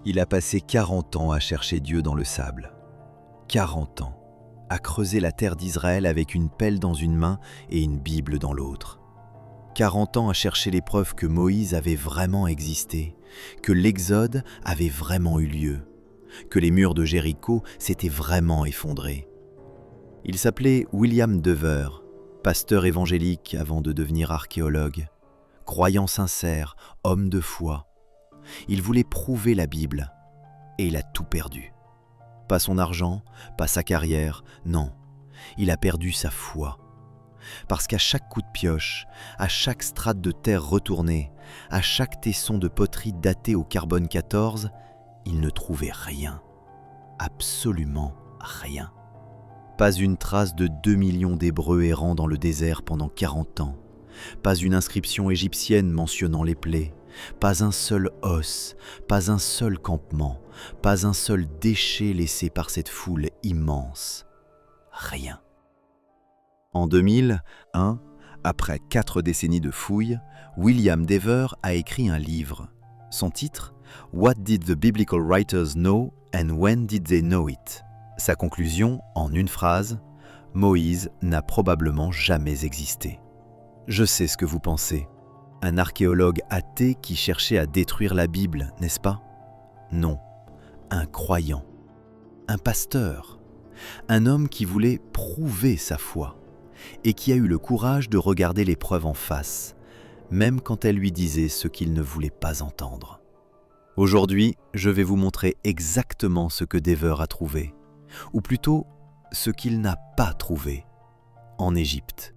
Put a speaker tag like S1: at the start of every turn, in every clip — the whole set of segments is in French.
S1: Il a passé 40 ans à chercher Dieu dans le sable. 40 ans à creuser la terre d'Israël avec une pelle dans une main et une Bible dans l'autre. 40 ans à chercher les preuves que Moïse avait vraiment existé, que l'Exode avait vraiment eu lieu, que les murs de Jéricho s'étaient vraiment effondrés. Il s'appelait William Dever, pasteur évangélique avant de devenir archéologue, croyant sincère, homme de foi. Il voulait prouver la Bible, et il a tout perdu. Pas son argent, pas sa carrière, non, il a perdu sa foi. Parce qu'à chaque coup de pioche, à chaque strate de terre retournée, à chaque tesson de poterie daté au carbone 14, il ne trouvait rien, absolument rien. Pas une trace de 2 millions d'Hébreux errant dans le désert pendant 40 ans, pas une inscription égyptienne mentionnant les plaies, pas un seul os, pas un seul campement, pas un seul déchet laissé par cette foule immense. Rien. En 2001, après 4 décennies de fouilles, William Dever a écrit un livre. Son titre, « What did the biblical writers know and when did they know it ?» Sa conclusion, en une phrase, « Moïse n'a probablement jamais existé ». Je sais ce que vous pensez. Un archéologue athée qui cherchait à détruire la Bible, n'est-ce pas? Non, un croyant, un pasteur, un homme qui voulait prouver sa foi et qui a eu le courage de regarder les preuves en face, même quand elles lui disaient ce qu'il ne voulait pas entendre. Aujourd'hui, je vais vous montrer exactement ce que Dever a trouvé, ou plutôt ce qu'il n'a pas trouvé, en Égypte,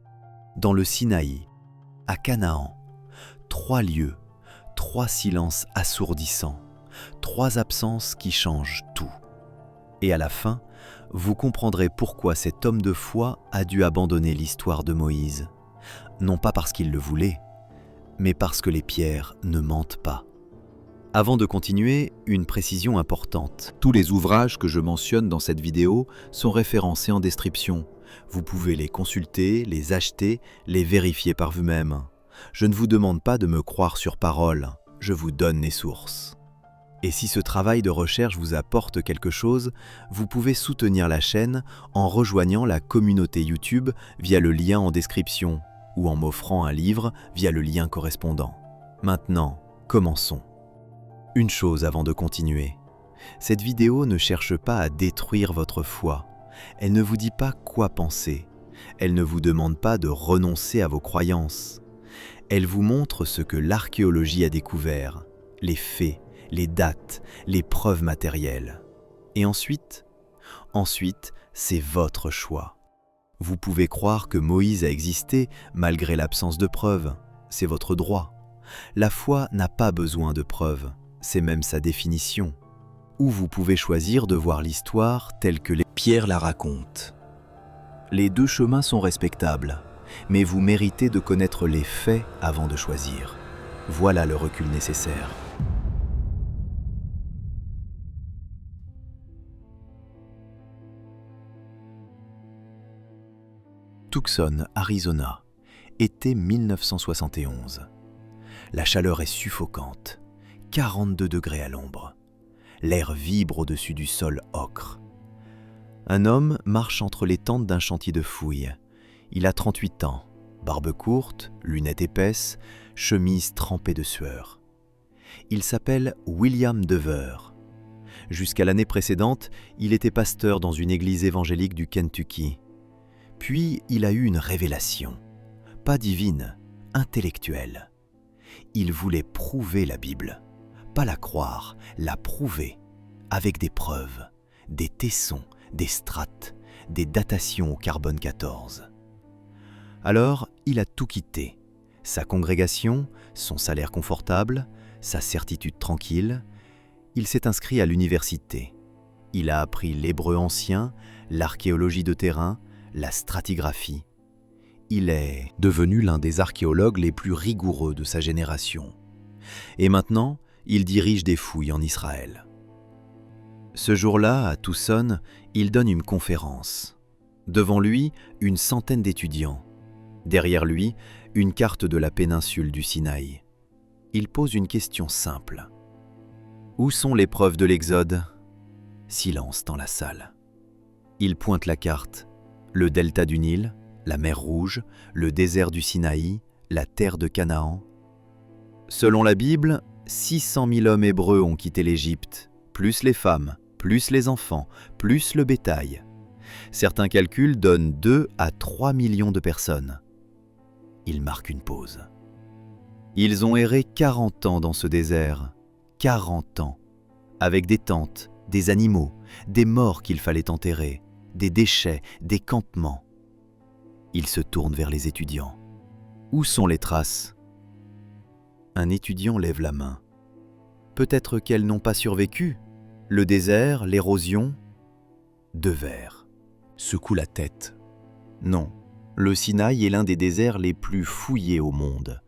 S1: dans le Sinaï, à Canaan. 3 lieux, 3 silences assourdissants, 3 absences qui changent tout. Et à la fin, vous comprendrez pourquoi cet homme de foi a dû abandonner l'histoire de Moïse. Non pas parce qu'il le voulait, mais parce que les pierres ne mentent pas. Avant de continuer, une précision importante. Tous les ouvrages que je mentionne dans cette vidéo sont référencés en description. Vous pouvez les consulter, les acheter, les vérifier par vous-même. Je ne vous demande pas de me croire sur parole, je vous donne les sources. Et si ce travail de recherche vous apporte quelque chose, vous pouvez soutenir la chaîne en rejoignant la communauté YouTube via le lien en description ou en m'offrant un livre via le lien correspondant. Maintenant, commençons. Une chose avant de continuer. Cette vidéo ne cherche pas à détruire votre foi. Elle ne vous dit pas quoi penser. Elle ne vous demande pas de renoncer à vos croyances. Elle vous montre ce que l'archéologie a découvert, les faits, les dates, les preuves matérielles. Et ensuite, c'est votre choix. Vous pouvez croire que Moïse a existé malgré l'absence de preuves. C'est votre droit. La foi n'a pas besoin de preuves. C'est même sa définition. Ou vous pouvez choisir de voir l'histoire telle que Pierre la raconte. Les 2 chemins sont respectables, mais vous méritez de connaître les faits avant de choisir. Voilà le recul nécessaire. Tucson, Arizona, été 1971. La chaleur est suffocante, 42 degrés à l'ombre. L'air vibre au-dessus du sol ocre. Un homme marche entre les tentes d'un chantier de fouilles. Il a 38 ans, barbe courte, lunettes épaisses, chemise trempée de sueur. Il s'appelle William Dever. Jusqu'à l'année précédente, il était pasteur dans une église évangélique du Kentucky. Puis il a eu une révélation, pas divine, intellectuelle. Il voulait prouver la Bible, pas la croire, la prouver, avec des preuves, des tessons, des strates, des datations au carbone 14. Alors, il a tout quitté. Sa congrégation, son salaire confortable, sa certitude tranquille. Il s'est inscrit à l'université. Il a appris l'hébreu ancien, l'archéologie de terrain, la stratigraphie. Il est devenu l'un des archéologues les plus rigoureux de sa génération. Et maintenant, il dirige des fouilles en Israël. Ce jour-là, à Tucson, il donne une conférence. Devant lui, une centaine d'étudiants. Derrière lui, une carte de la péninsule du Sinaï. Il pose une question simple. Où sont les preuves de l'Exode ? Silence dans la salle. Il pointe la carte. Le delta du Nil, la mer Rouge, le désert du Sinaï, la terre de Canaan. Selon la Bible, 600 000 hommes hébreux ont quitté l'Égypte, plus les femmes, plus les enfants, plus le bétail. Certains calculs donnent 2 à 3 millions de personnes. Il marque une pause. Ils ont erré 40 ans dans ce désert, 40 ans, avec des tentes, des animaux, des morts qu'il fallait enterrer, des déchets, des campements. Il se tourne vers les étudiants. Où sont les traces ? Un étudiant lève la main. Peut-être qu'elles n'ont pas survécu. Le désert, l'érosion. Devers secoue la tête. Non, le Sinaï est l'un des déserts les plus fouillés au monde.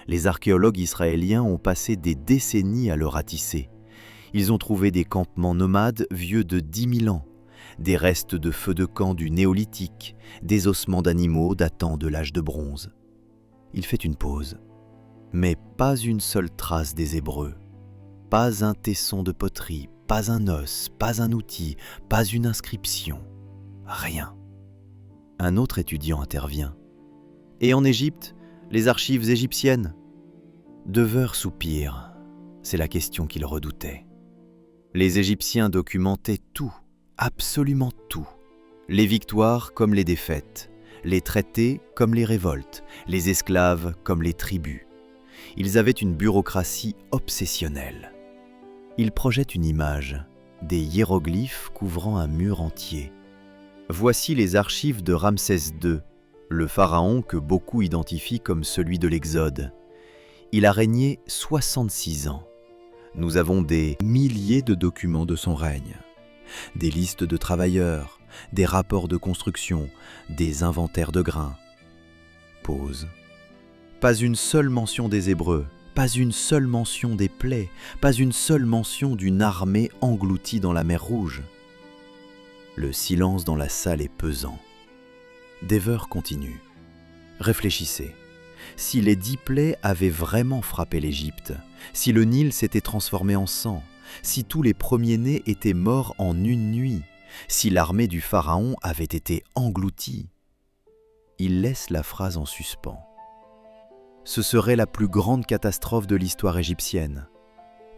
S1: Les archéologues israéliens ont passé des décennies à le ratisser. Ils ont trouvé des campements nomades vieux de 10 000 ans, des restes de feux de camp du néolithique, des ossements d'animaux datant de l'âge de bronze. Il fait une pause, mais pas une seule trace des Hébreux, pas un tesson de poterie, pas un os, pas un outil, pas une inscription, rien. Un autre étudiant intervient. Et en Égypte, les archives égyptiennes ? Dever soupire, c'est la question qu'il redoutait. Les Égyptiens documentaient tout, absolument tout. Les victoires comme les défaites, les traités comme les révoltes, les esclaves comme les tribus. Ils avaient une bureaucratie obsessionnelle. Ils projettent une image, des hiéroglyphes couvrant un mur entier. Voici les archives de Ramsès II, le pharaon que beaucoup identifient comme celui de l'Exode. Il a régné 66 ans. Nous avons des milliers de documents de son règne, des listes de travailleurs, des rapports de construction, des inventaires de grains. Pause. Pas une seule mention des Hébreux, pas une seule mention des plaies, pas une seule mention d'une armée engloutie dans la mer Rouge. Le silence dans la salle est pesant. Dever continue. Réfléchissez. Si les 10 plaies avaient vraiment frappé l'Égypte, si le Nil s'était transformé en sang, si tous les premiers-nés étaient morts en une nuit, si l'armée du pharaon avait été engloutie. Il laisse la phrase en suspens. Ce serait la plus grande catastrophe de l'histoire égyptienne.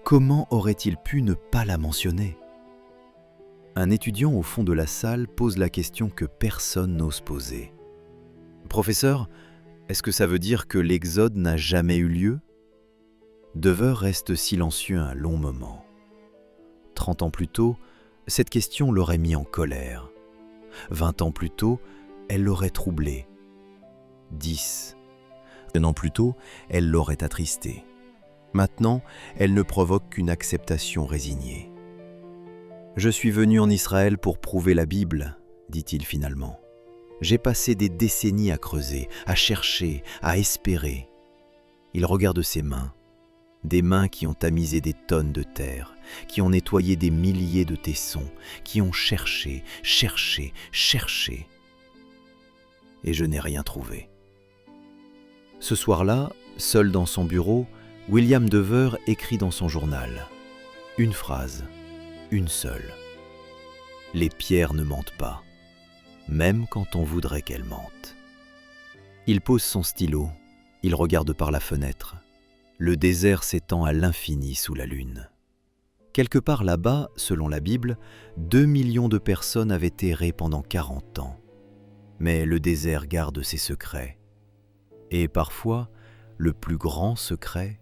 S1: Comment aurait-il pu ne pas la mentionner ? Un étudiant au fond de la salle pose la question que personne n'ose poser. « Professeur, est-ce que ça veut dire que l'Exode n'a jamais eu lieu ?» Dever reste silencieux un long moment. 30 ans plus tôt, cette question l'aurait mis en colère. 20 ans plus tôt, elle l'aurait troublé. 10. Un an plus tôt, elle l'aurait attristé. Maintenant, elle ne provoque qu'une acceptation résignée. « Je suis venu en Israël pour prouver la Bible, » dit-il finalement. « J'ai passé des décennies à creuser, à chercher, à espérer. » Il regarde ses mains, des mains qui ont tamisé des tonnes de terre, qui ont nettoyé des milliers de tessons, qui ont cherché, cherché, cherché. Et je n'ai rien trouvé. Ce soir-là, seul dans son bureau, William Dever écrit dans son journal. Une phrase, une seule. Les pierres ne mentent pas, même quand on voudrait qu'elles mentent. Il pose son stylo, il regarde par la fenêtre. Le désert s'étend à l'infini sous la lune. Quelque part là-bas, selon la Bible, 2 millions de personnes avaient erré pendant 40 ans. Mais le désert garde ses secrets. Et parfois, le plus grand secret,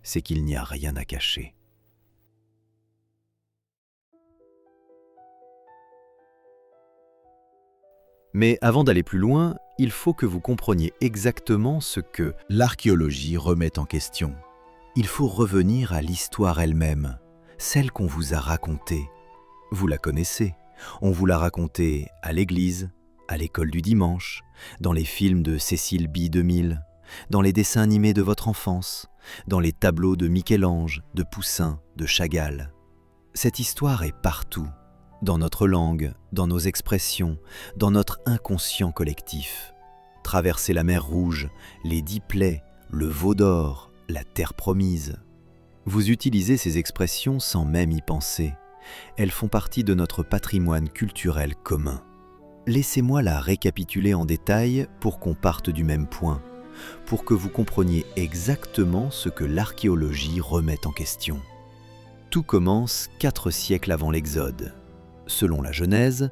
S1: c'est qu'il n'y a rien à cacher. Mais avant d'aller plus loin, il faut que vous compreniez exactement ce que l'archéologie remet en question. Il faut revenir à l'histoire elle-même, celle qu'on vous a racontée. Vous la connaissez, on vous l'a racontée à l'église, à l'école du dimanche, dans les films de Cécile B. 2000, dans les dessins animés de votre enfance, dans les tableaux de Michel-Ange, de Poussin, de Chagall. Cette histoire est partout, dans notre langue, dans nos expressions, dans notre inconscient collectif. Traverser la mer Rouge, les 10 plaies, le veau d'or, la terre promise. Vous utilisez ces expressions sans même y penser. Elles font partie de notre patrimoine culturel commun. Laissez-moi la récapituler en détail pour qu'on parte du même point, pour que vous compreniez exactement ce que l'archéologie remet en question. Tout commence 4 siècles avant l'Exode. Selon la Genèse,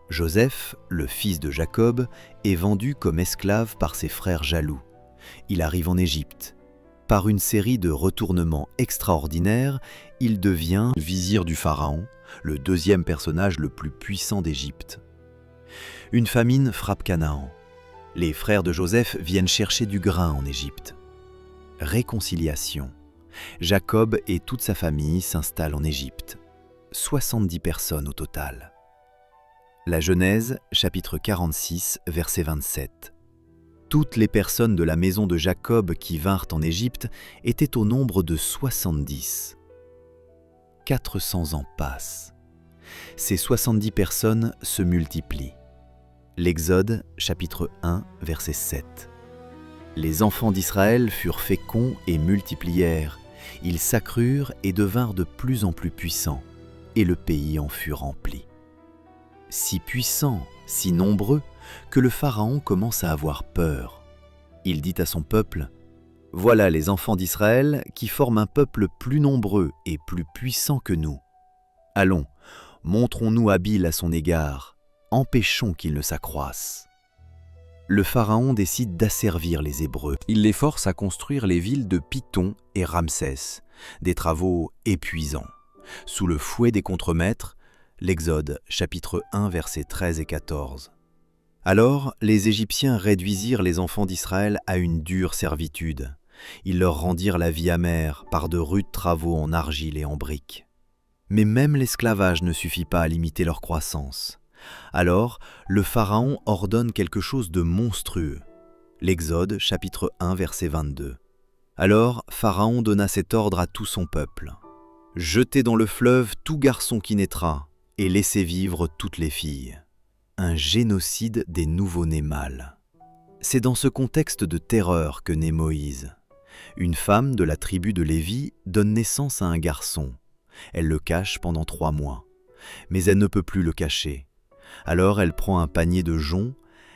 S1: Joseph, le fils de Jacob, est vendu comme esclave par ses frères jaloux. Il arrive en Égypte. Par une série de retournements extraordinaires, il devient vizir du pharaon, le 2e personnage le plus puissant d'Égypte. Une famine frappe Canaan. Les frères de Joseph viennent chercher du grain en Égypte. Réconciliation. Jacob et toute sa famille s'installent en Égypte. 70 personnes au total. La Genèse, chapitre 46, verset 27. Toutes les personnes de la maison de Jacob qui vinrent en Égypte étaient au nombre de 70. 400 ans passent. Ces 70 personnes se multiplient. L'Exode, chapitre 1, verset 7. Les enfants d'Israël furent féconds et multiplièrent. Ils s'accrurent et devinrent de plus en plus puissants, et le pays en fut rempli. Si puissants, si nombreux, que le Pharaon commence à avoir peur. Il dit à son peuple : « Voilà les enfants d'Israël qui forment un peuple plus nombreux et plus puissant que nous. Allons, montrons-nous habiles à son égard, empêchons qu'il ne s'accroisse. » Le Pharaon décide d'asservir les Hébreux. Il les force à construire les villes de Python et Ramsès, des travaux épuisants. Sous le fouet des contremaîtres, l'Exode, chapitre 1, versets 13 et 14. Alors, les Égyptiens réduisirent les enfants d'Israël à une dure servitude. Ils leur rendirent la vie amère par de rudes travaux en argile et en briques. Mais même l'esclavage ne suffit pas à limiter leur croissance. Alors, le Pharaon ordonne quelque chose de monstrueux. L'Exode, chapitre 1, verset 22. Alors, Pharaon donna cet ordre à tout son peuple. « Jetez dans le fleuve tout garçon qui naîtra, et laissez vivre toutes les filles. » Un génocide des nouveau-nés mâles. C'est dans ce contexte de terreur que naît Moïse. Une femme de la tribu de Lévi donne naissance à un garçon. Elle le cache pendant 3 mois. Mais elle ne peut plus le cacher. Alors elle prend un panier de joncs,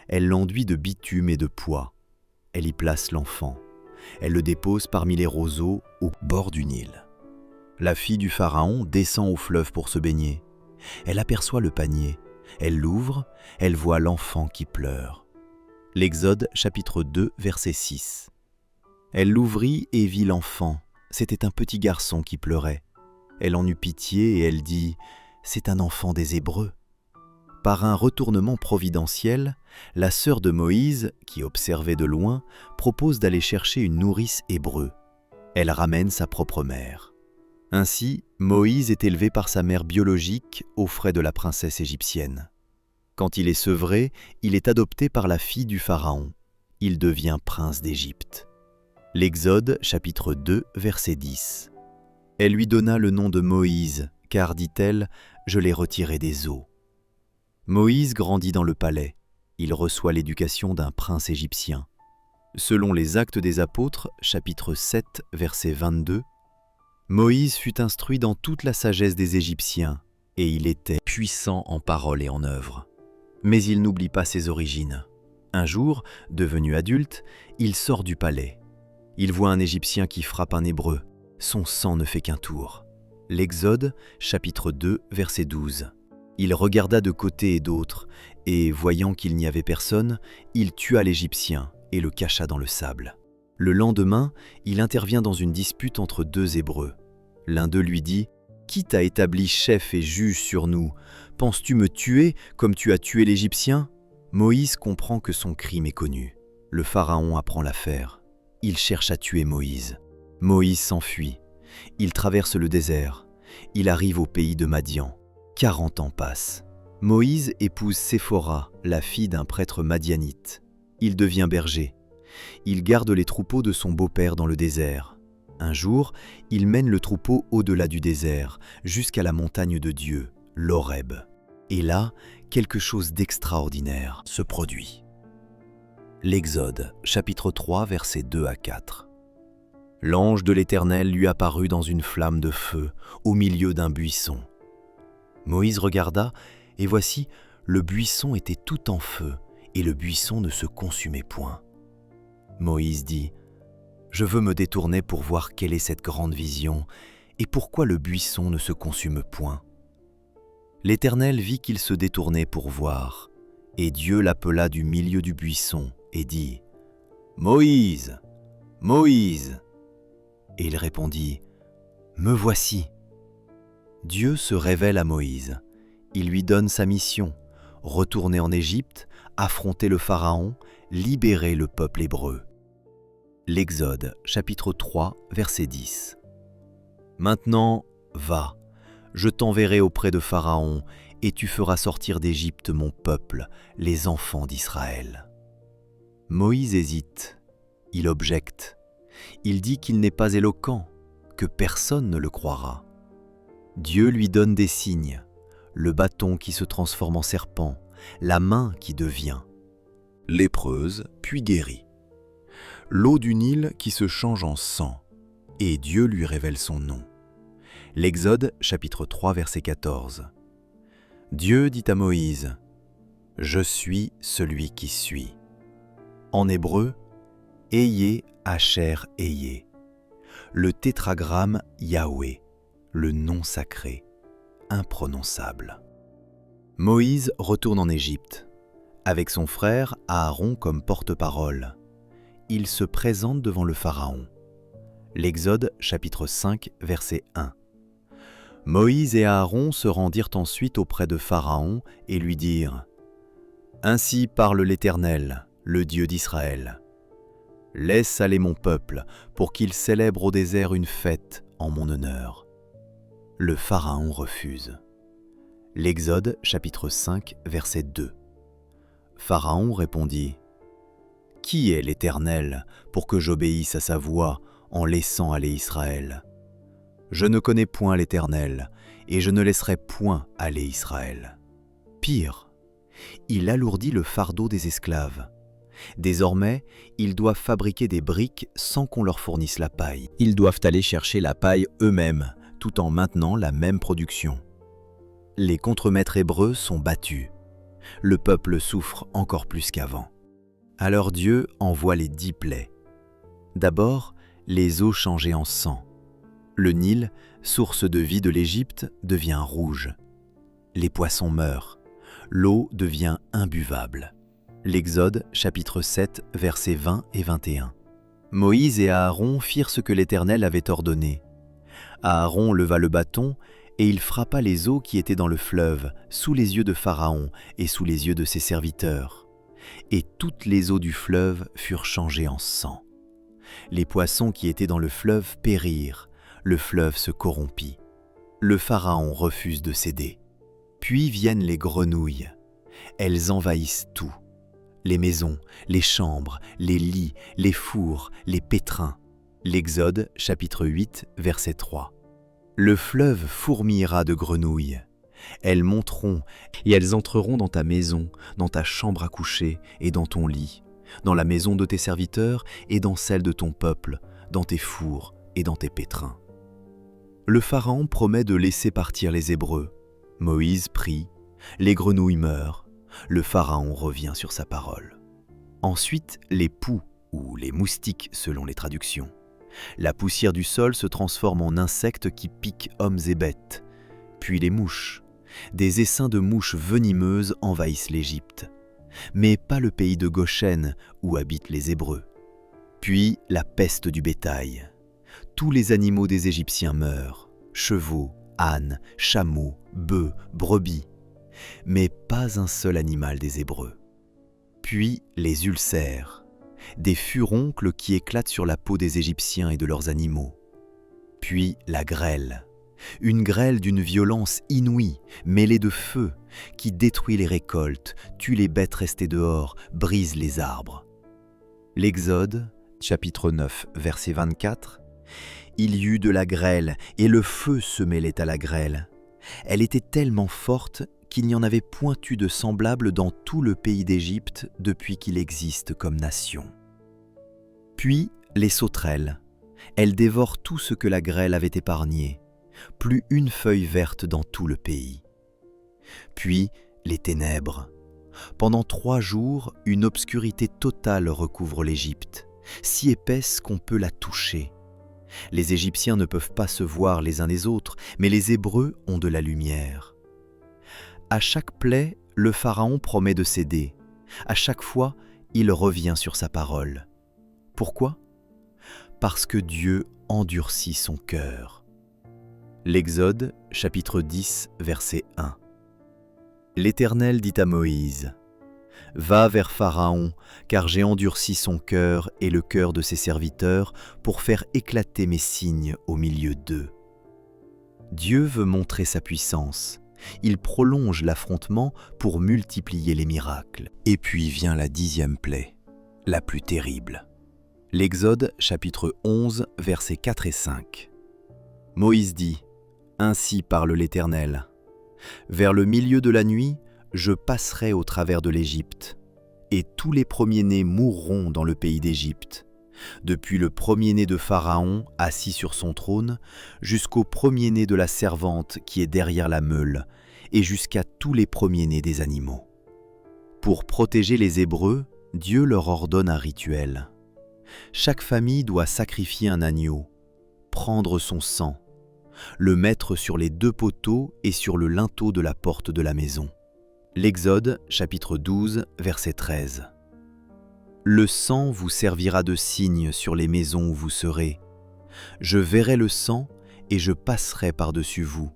S1: elle l'enduit de bitume et de pois. Elle y place l'enfant. Elle le dépose parmi les roseaux au bord du Nil. La fille du Pharaon descend au fleuve pour se baigner. Elle aperçoit le panier. Elle l'ouvre, elle voit l'enfant qui pleure. L'Exode, chapitre 2, verset 6. Elle l'ouvrit et vit l'enfant. C'était un petit garçon qui pleurait. Elle en eut pitié et elle dit : « C'est un enfant des Hébreux. » Par un retournement providentiel, la sœur de Moïse, qui observait de loin, propose d'aller chercher une nourrice hébreu. Elle ramène sa propre mère. Ainsi, Moïse est élevé par sa mère biologique aux frais de la princesse égyptienne. Quand il est sevré, il est adopté par la fille du Pharaon. Il devient prince d'Égypte. L'Exode, chapitre 2, verset 10. Elle lui donna le nom de Moïse, car, dit-elle, je l'ai retiré des eaux. Moïse grandit dans le palais. Il reçoit l'éducation d'un prince égyptien. Selon les Actes des Apôtres, chapitre 7, verset 22, Moïse fut instruit dans toute la sagesse des Égyptiens, et il était puissant en parole et en œuvre. Mais il n'oublie pas ses origines. Un jour, devenu adulte, il sort du palais. Il voit un Égyptien qui frappe un Hébreu. Son sang ne fait qu'un tour. L'Exode, chapitre 2, verset 12. Il regarda de côté et d'autre, et voyant qu'il n'y avait personne, il tua l'Égyptien et le cacha dans le sable. Le lendemain, il intervient dans une dispute entre 2 Hébreux. L'un d'eux lui dit : « Qui t'a établi chef et juge sur nous ? Penses-tu me tuer comme tu as tué l'Égyptien ?» Moïse comprend que son crime est connu. Le Pharaon apprend l'affaire. Il cherche à tuer Moïse. Moïse s'enfuit. Il traverse le désert. Il arrive au pays de Madian. 40 ans passent. Moïse épouse Séphora, la fille d'un prêtre madianite. Il devient berger. Il garde les troupeaux de son beau-père dans le désert. Un jour, il mène le troupeau au-delà du désert, jusqu'à la montagne de Dieu, l'Horeb. Et là, quelque chose d'extraordinaire se produit. L'Exode, chapitre 3, versets 2 à 4. L'ange de l'Éternel lui apparut dans une flamme de feu, au milieu d'un buisson. Moïse regarda, et voici, le buisson était tout en feu, et le buisson ne se consumait point. Moïse dit : « Je veux me détourner pour voir quelle est cette grande vision, et pourquoi le buisson ne se consume point. » L'Éternel vit qu'il se détournait pour voir, et Dieu l'appela du milieu du buisson, et dit : « Moïse, Moïse !» Et il répondit : « Me voici. » Dieu se révèle à Moïse. Il lui donne sa mission, retourner en Égypte, affronter le Pharaon, libérer le peuple hébreu. L'Exode, chapitre 3, verset 10. Maintenant, va, je t'enverrai auprès de Pharaon, et tu feras sortir d'Égypte mon peuple, les enfants d'Israël. Moïse hésite, il objecte, il dit qu'il n'est pas éloquent, que personne ne le croira. Dieu lui donne des signes, le bâton qui se transforme en serpent, la main qui devient lépreuse puis guérie, l'eau du Nil qui se change en sang, et Dieu lui révèle son nom. L'Exode, chapitre 3, verset 14. Dieu dit à Moïse : « Je suis celui qui suis. » En hébreu, Eyé, Asher, Eyé. Le tétragramme Yahweh, le nom sacré, imprononçable. Moïse retourne en Égypte, avec son frère Aaron comme porte-parole. Il se présente devant le Pharaon. L'Exode, chapitre 5, verset 1. Moïse et Aaron se rendirent ensuite auprès de Pharaon et lui dirent : « Ainsi parle l'Éternel, le Dieu d'Israël. Laisse aller mon peuple, pour qu'il célèbre au désert une fête en mon honneur. » Le Pharaon refuse. L'Exode, chapitre 5, verset 2. Pharaon répondit : « Qui est l'Éternel pour que j'obéisse à sa voix en laissant aller Israël ? Je ne connais point l'Éternel, et je ne laisserai point aller Israël. » Pire, il alourdit le fardeau des esclaves. Désormais, ils doivent fabriquer des briques sans qu'on leur fournisse la paille. Ils doivent aller chercher la paille eux-mêmes, tout en maintenant la même production. Les contremaîtres hébreux sont battus. Le peuple souffre encore plus qu'avant. Alors Dieu envoie les 10 plaies. D'abord, les eaux changées en sang. Le Nil, source de vie de l'Égypte, devient rouge. Les poissons meurent. L'eau devient imbuvable. L'Exode, chapitre 7, versets 20 et 21. Moïse et Aaron firent ce que l'Éternel avait ordonné. Aaron leva le bâton, et il frappa les eaux qui étaient dans le fleuve, sous les yeux de Pharaon et sous les yeux de ses serviteurs. Et toutes les eaux du fleuve furent changées en sang. Les poissons qui étaient dans le fleuve périrent, le fleuve se corrompit. Le Pharaon refuse de céder. Puis viennent les grenouilles. Elles envahissent tout. Les maisons, les chambres, les lits, les fours, les pétrins. L'Exode, chapitre 8, verset 3. Le fleuve fourmillera de grenouilles. Elles monteront et elles entreront dans ta maison, dans ta chambre à coucher et dans ton lit, dans la maison de tes serviteurs et dans celle de ton peuple, dans tes fours et dans tes pétrins. Le Pharaon promet de laisser partir les Hébreux. Moïse prie, les grenouilles meurent, le Pharaon revient sur sa parole. Ensuite, les poux, ou les moustiques selon les traductions. La poussière du sol se transforme en insectes qui piquent hommes et bêtes. Puis les mouches. Des essaims de mouches venimeuses envahissent l'Égypte. Mais pas le pays de Goshen, où habitent les Hébreux. Puis la peste du bétail. Tous les animaux des Égyptiens meurent. Chevaux, ânes, chameaux, bœufs, brebis. Mais pas un seul animal des Hébreux. Puis les ulcères, des furoncles qui éclatent sur la peau des Égyptiens et de leurs animaux. Puis la grêle, une grêle d'une violence inouïe, mêlée de feu, qui détruit les récoltes, tue les bêtes restées dehors, brise les arbres. L'Exode, chapitre 9, verset 24. Il y eut de la grêle, et le feu se mêlait à la grêle. Elle était tellement forte qu'il n'y en avait point eu de semblable dans tout le pays d'Égypte depuis qu'il existe comme nation. Puis les sauterelles. Elles dévorent tout ce que la grêle avait épargné, plus une feuille verte dans tout le pays. Puis les ténèbres. Pendant 3 jours, une obscurité totale recouvre l'Égypte, si épaisse qu'on peut la toucher. Les Égyptiens ne peuvent pas se voir les uns les autres, mais les Hébreux ont de la lumière. À chaque plaie, le Pharaon promet de céder. À chaque fois, il revient sur sa parole. Pourquoi ? Parce que Dieu endurcit son cœur. L'Exode, chapitre 10, verset 1. L'Éternel dit à Moïse : « Va vers Pharaon, car j'ai endurci son cœur et le cœur de ses serviteurs pour faire éclater mes signes au milieu d'eux. » Dieu veut montrer sa puissance. Il prolonge l'affrontement pour multiplier les miracles. Et puis vient la 10e plaie, la plus terrible. L'Exode, chapitre 11, versets 4 et 5. Moïse dit : « Ainsi parle l'Éternel. Vers le milieu de la nuit, je passerai au travers de l'Égypte, et tous les premiers-nés mourront dans le pays d'Égypte, depuis le premier-né de Pharaon assis sur son trône, jusqu'au premier-né de la servante qui est derrière la meule, et jusqu'à tous les premiers-nés des animaux. » Pour protéger les Hébreux, Dieu leur ordonne un rituel. Chaque famille doit sacrifier un agneau, prendre son sang, le mettre sur les 2 poteaux et sur le linteau de la porte de la maison. L'Exode, chapitre 12, verset 13. Le sang vous servira de signe sur les maisons où vous serez. Je verrai le sang et je passerai par-dessus vous,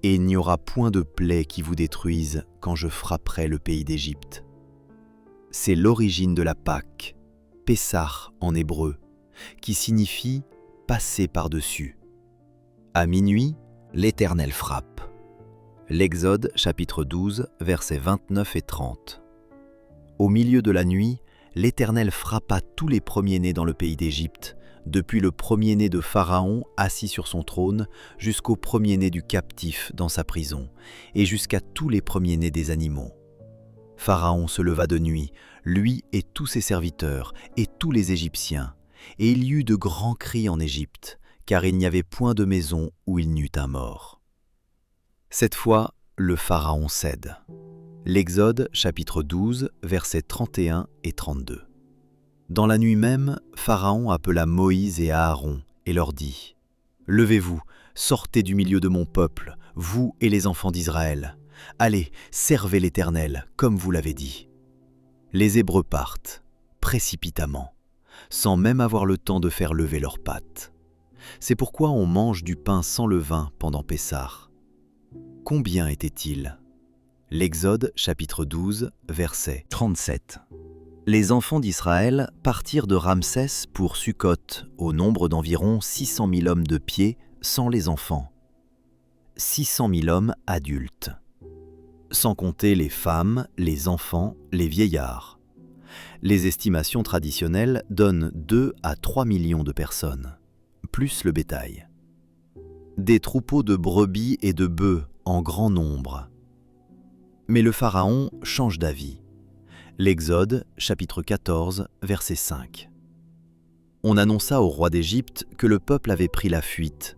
S1: et il n'y aura point de plaie qui vous détruise quand je frapperai le pays d'Égypte. C'est l'origine de la Pâque, Pessah en hébreu, qui signifie « passer par-dessus ». À minuit, l'Éternel frappe. L'Exode, chapitre 12, versets 29 et 30. Au milieu de la nuit, l'Éternel frappa tous les premiers-nés dans le pays d'Égypte, depuis le premier-né de Pharaon assis sur son trône, jusqu'au premier-né du captif dans sa prison, et jusqu'à tous les premiers-nés des animaux. Pharaon se leva de nuit, lui et tous ses serviteurs, et tous les Égyptiens, et il y eut de grands cris en Égypte, car il n'y avait point de maison où il n'y eut un mort. Cette fois, le Pharaon cède. L'Exode, chapitre 12, versets 31 et 32. Dans la nuit même, Pharaon appela Moïse et Aaron et leur dit : « Levez-vous, sortez du milieu de mon peuple, vous et les enfants d'Israël. Allez, servez l'Éternel, comme vous l'avez dit. » Les Hébreux partent, précipitamment, sans même avoir le temps de faire lever leurs pattes. C'est pourquoi on mange du pain sans levain pendant Pessah. Combien étaient-ils ? L'Exode, chapitre 12, verset 37. Les enfants d'Israël partirent de Ramsès pour Sukkot, au nombre d'environ 600 000 hommes de pied, sans les enfants. 600 000 hommes adultes. Sans compter les femmes, les enfants, les vieillards. Les estimations traditionnelles donnent 2 à 3 millions de personnes, plus le bétail. Des troupeaux de brebis et de bœufs en grand nombre. Mais le Pharaon change d'avis. L'Exode, chapitre 14, verset 5. On annonça au roi d'Égypte que le peuple avait pris la fuite.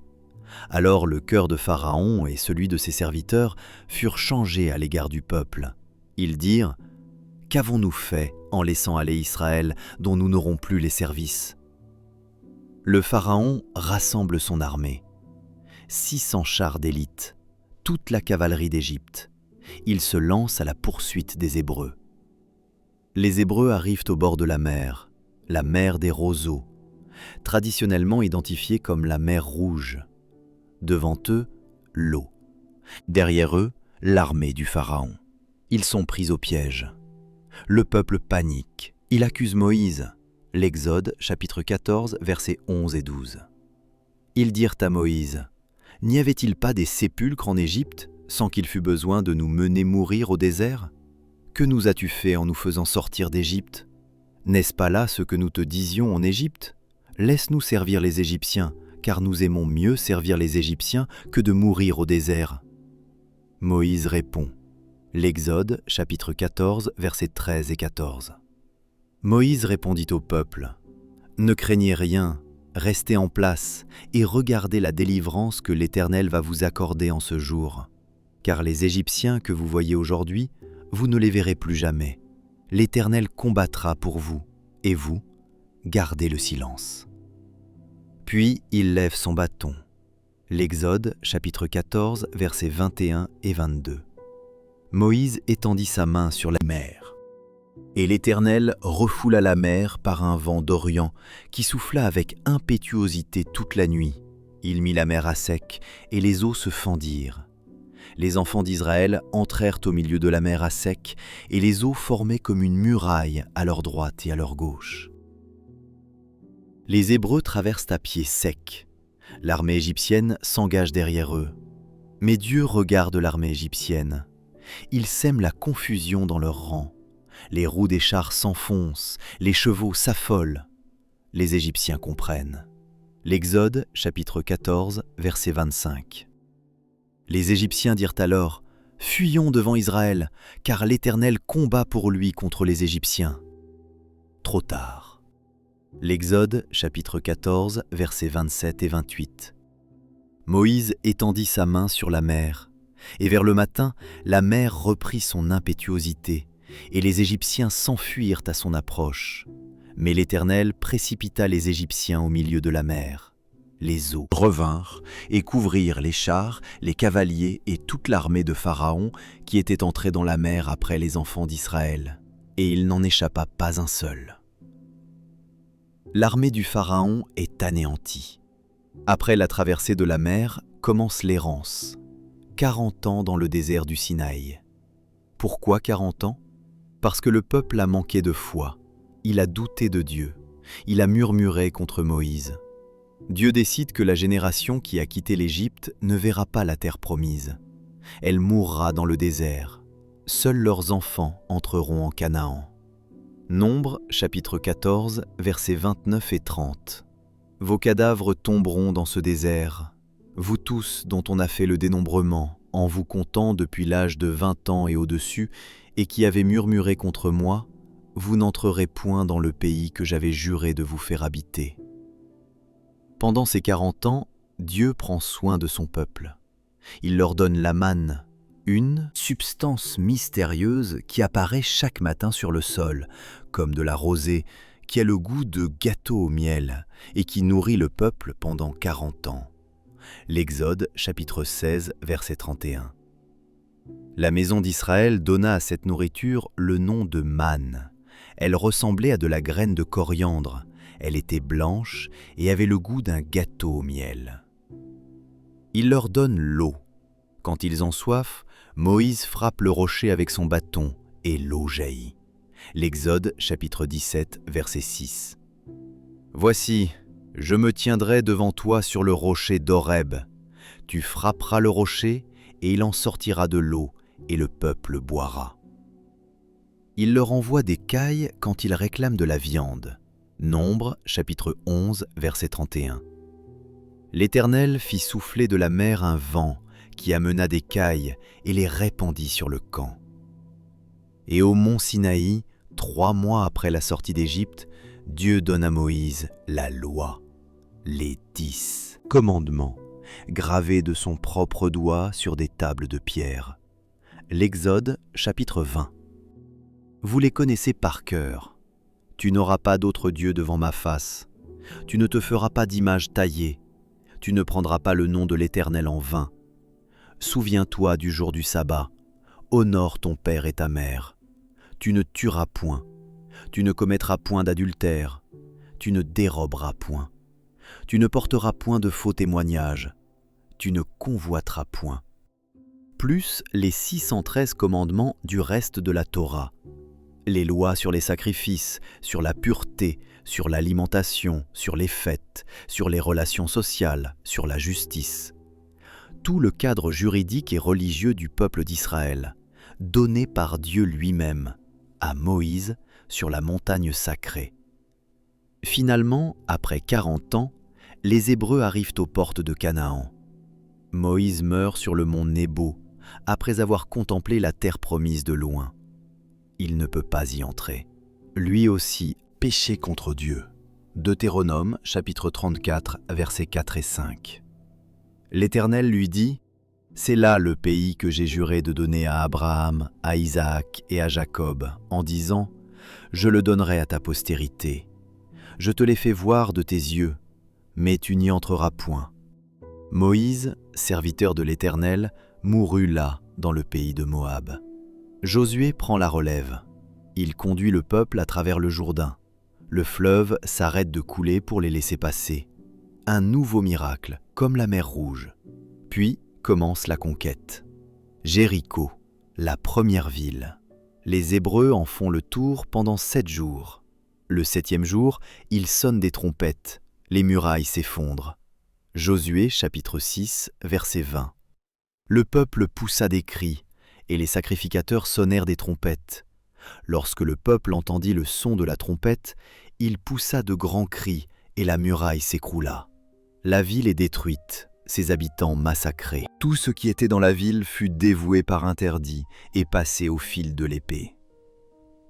S1: Alors le cœur de Pharaon et celui de ses serviteurs furent changés à l'égard du peuple. Ils dirent : « Qu'avons-nous fait en laissant aller Israël, dont nous n'aurons plus les services ?» Le Pharaon rassemble son armée. 600 chars d'élite, toute la cavalerie d'Égypte. Il se lance à la poursuite des Hébreux. Les Hébreux arrivent au bord de la mer des roseaux, traditionnellement identifiée comme la mer Rouge. Devant eux, l'eau. Derrière eux, l'armée du Pharaon. Ils sont pris au piège. Le peuple panique. Il accuse Moïse. L'Exode, chapitre 14, versets 11 et 12. Ils dirent à Moïse : « N'y avait-il pas des sépulcres en Égypte, sans qu'il fût besoin de nous mener mourir au désert ? Que nous as-tu fait en nous faisant sortir d'Égypte ? N'est-ce pas là ce que nous te disions en Égypte ? Laisse-nous servir les Égyptiens, car nous aimons mieux servir les Égyptiens que de mourir au désert. » Moïse répond. L'Exode, chapitre 14, versets 13 et 14. Moïse répondit au peuple. « Ne craignez rien, restez en place et regardez la délivrance que l'Éternel va vous accorder en ce jour. Car les Égyptiens que vous voyez aujourd'hui, vous ne les verrez plus jamais. L'Éternel combattra pour vous, et vous, gardez le silence. » Puis il lève son bâton. L'Exode, chapitre 14, versets 21 et 22. Moïse étendit sa main sur la mer. Et l'Éternel refoula la mer par un vent d'Orient qui souffla avec impétuosité toute la nuit. Il mit la mer à sec, et les eaux se fendirent. Les enfants d'Israël entrèrent au milieu de la mer à sec, et les eaux formaient comme une muraille à leur droite et à leur gauche. Les Hébreux traversent à pied sec. L'armée égyptienne s'engage derrière eux. Mais Dieu regarde l'armée égyptienne. Il sème la confusion dans leurs rangs. Les roues des chars s'enfoncent, les chevaux s'affolent. Les Égyptiens comprennent. L'Exode, chapitre 14, verset 25. Les Égyptiens dirent alors « Fuyons devant Israël, car l'Éternel combat pour lui contre les Égyptiens. » Trop tard. L'Exode, chapitre 14, versets 27 et 28. Moïse étendit sa main sur la mer, et vers le matin, la mer reprit son impétuosité, et les Égyptiens s'enfuirent à son approche. Mais l'Éternel précipita les Égyptiens au milieu de la mer. Les eaux revinrent et couvrirent les chars, les cavaliers et toute l'armée de Pharaon qui était entrée dans la mer après les enfants d'Israël, et il n'en échappa pas un seul. L'armée du Pharaon est anéantie. Après la traversée de la mer, commence l'errance. 40 ans dans le désert du Sinaï. Pourquoi 40 ans? Parce que le peuple a manqué de foi. Il a douté de Dieu. Il a murmuré contre Moïse. Dieu décide que la génération qui a quitté l'Égypte ne verra pas la terre promise. Elle mourra dans le désert. Seuls leurs enfants entreront en Canaan. Nombre, chapitre 14, versets 29 et 30. Vos cadavres tomberont dans ce désert, vous tous dont on a fait le dénombrement, en vous comptant depuis l'âge de 20 ans et au-dessus, et qui avez murmuré contre moi, vous n'entrerez point dans le pays que j'avais juré de vous faire habiter. Pendant ces 40 ans, Dieu prend soin de son peuple. Il leur donne la manne, une substance mystérieuse qui apparaît chaque matin sur le sol, comme de la rosée, qui a le goût de gâteau au miel et qui nourrit le peuple pendant 40 ans. L'Exode, chapitre 16, verset 31. La maison d'Israël donna à cette nourriture le nom de manne. Elle ressemblait à de la graine de coriandre. Elle était blanche et avait le goût d'un gâteau au miel. Il leur donne l'eau. Quand ils ont soif, Moïse frappe le rocher avec son bâton et l'eau jaillit. L'Exode, chapitre 17, verset 6. « Voici, je me tiendrai devant toi sur le rocher d'Horeb. Tu frapperas le rocher et il en sortira de l'eau et le peuple boira. » Il leur envoie des cailles quand ils réclament de la viande. Nombre, chapitre 11, verset 31. L'Éternel fit souffler de la mer un vent qui amena des cailles et les répandit sur le camp. Et au mont Sinaï, 3 mois après la sortie d'Égypte, Dieu donne à Moïse la loi, les 10 commandements, gravés de son propre doigt sur des tables de pierre. L'Exode, chapitre 20. Vous les connaissez par cœur. Tu n'auras pas d'autre Dieu devant ma face. Tu ne te feras pas d'image taillée. Tu ne prendras pas le nom de l'Éternel en vain. Souviens-toi du jour du sabbat. Honore ton père et ta mère. Tu ne tueras point. Tu ne commettras point d'adultère. Tu ne déroberas point. Tu ne porteras point de faux témoignages. Tu ne convoiteras point. Plus les 613 commandements du reste de la Torah. Les lois sur les sacrifices, sur la pureté, sur l'alimentation, sur les fêtes, sur les relations sociales, sur la justice. Tout le cadre juridique et religieux du peuple d'Israël, donné par Dieu lui-même à Moïse sur la montagne sacrée. Finalement, après 40 ans, les Hébreux arrivent aux portes de Canaan. Moïse meurt sur le mont Nebo, après avoir contemplé la terre promise de loin. Il ne peut pas y entrer. Lui aussi péché contre Dieu. Deutéronome, chapitre 34, versets 4 et 5. L'Éternel lui dit : « C'est là le pays que j'ai juré de donner à Abraham, à Isaac et à Jacob, en disant : Je le donnerai à ta postérité. Je te l'ai fait voir de tes yeux, mais tu n'y entreras point. » Moïse, serviteur de l'Éternel, mourut là, dans le pays de Moab. Josué prend la relève. Il conduit le peuple à travers le Jourdain. Le fleuve s'arrête de couler pour les laisser passer. Un nouveau miracle, comme la mer Rouge. Puis commence la conquête. Jéricho, la première ville. Les Hébreux en font le tour pendant 7 jours. Le 7e jour, ils sonnent des trompettes. Les murailles s'effondrent. Josué, chapitre 6, verset 20. Le peuple poussa des cris, et les sacrificateurs sonnèrent des trompettes. Lorsque le peuple entendit le son de la trompette, il poussa de grands cris, et la muraille s'écroula. La ville est détruite, ses habitants massacrés. Tout ce qui était dans la ville fut dévoué par interdit et passé au fil de l'épée.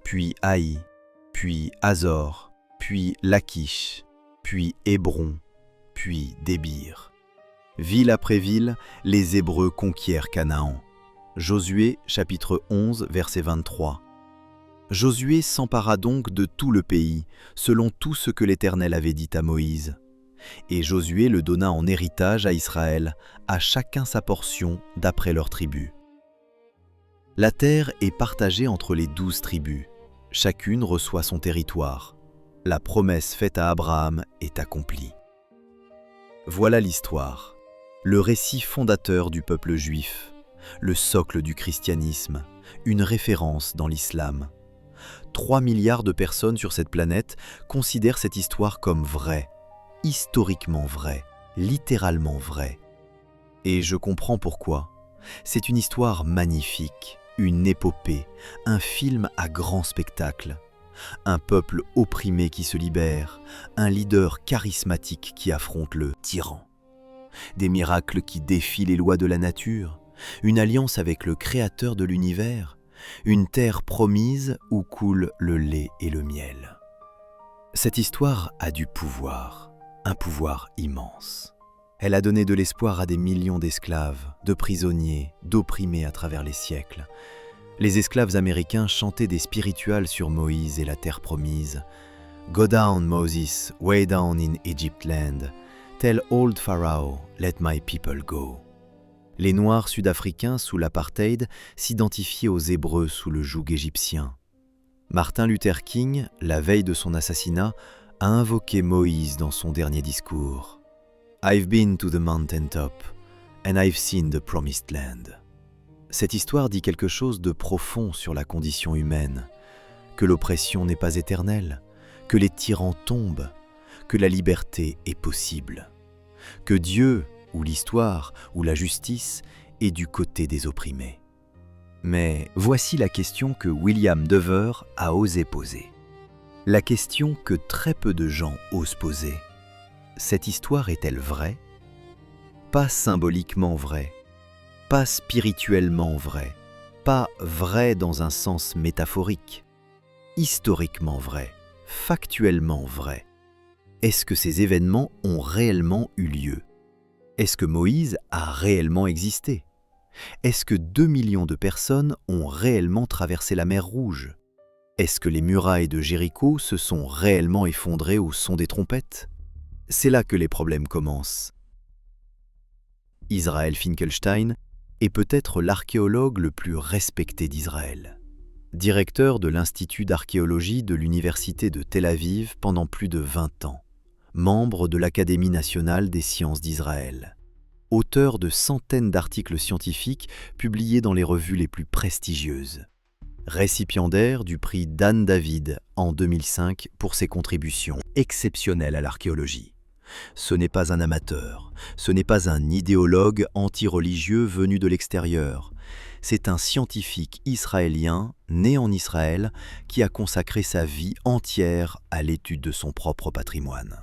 S1: Puis Haï, puis Hazor, puis Lachish, puis Hébron, puis Débir. Ville après ville, les Hébreux conquièrent Canaan. Josué, chapitre 11, verset 23. Josué s'empara donc de tout le pays, selon tout ce que l'Éternel avait dit à Moïse. Et Josué le donna en héritage à Israël, à chacun sa portion d'après leur tribu. La terre est partagée entre les 12 tribus. Chacune reçoit son territoire. La promesse faite à Abraham est accomplie. Voilà l'histoire, le récit fondateur du peuple juif, le socle du christianisme, une référence dans l'islam. 3 milliards de personnes sur cette planète considèrent cette histoire comme vraie, historiquement vraie, littéralement vraie. Et je comprends pourquoi. C'est une histoire magnifique, une épopée, un film à grand spectacle. Un peuple opprimé qui se libère, un leader charismatique qui affronte le tyran. Des miracles qui défient les lois de la nature, une alliance avec le créateur de l'univers, une terre promise où coule le lait et le miel. Cette histoire a du pouvoir, un pouvoir immense. Elle a donné de l'espoir à des millions d'esclaves, de prisonniers, d'opprimés à travers les siècles. Les esclaves américains chantaient des spirituals sur Moïse et la terre promise. « Go down, Moses, way down in Egypt land. Tell old Pharaoh, let my people go. » Les Noirs sud-africains sous l'apartheid s'identifiaient aux Hébreux sous le joug égyptien. Martin Luther King, la veille de son assassinat, a invoqué Moïse dans son dernier discours. « I've been to the mountain top, and I've seen the promised land. » Cette histoire dit quelque chose de profond sur la condition humaine, que l'oppression n'est pas éternelle, que les tyrans tombent, que la liberté est possible, que Dieu, ou l'histoire, ou la justice, est du côté des opprimés. Mais voici la question que William Dever a osé poser. La question que très peu de gens osent poser. Cette histoire est-elle vraie ? Pas symboliquement vraie, pas spirituellement vraie, pas vraie dans un sens métaphorique, historiquement vraie, factuellement vraie. Est-ce que ces événements ont réellement eu lieu ? Est-ce que Moïse a réellement existé ? Est-ce que 2 millions de personnes ont réellement traversé la mer Rouge ? Est-ce que les murailles de Jéricho se sont réellement effondrées au son des trompettes ? C'est là que les problèmes commencent. Israel Finkelstein est peut-être l'archéologue le plus respecté d'Israël. Directeur de l'Institut d'archéologie de l'Université de Tel Aviv pendant plus de 20 ans, membre de l'Académie nationale des sciences d'Israël, auteur de centaines d'articles scientifiques publiés dans les revues les plus prestigieuses, récipiendaire du prix Dan David en 2005 pour ses contributions exceptionnelles à l'archéologie. Ce n'est pas un amateur, ce n'est pas un idéologue anti-religieux venu de l'extérieur. C'est un scientifique israélien, né en Israël, qui a consacré sa vie entière à l'étude de son propre patrimoine.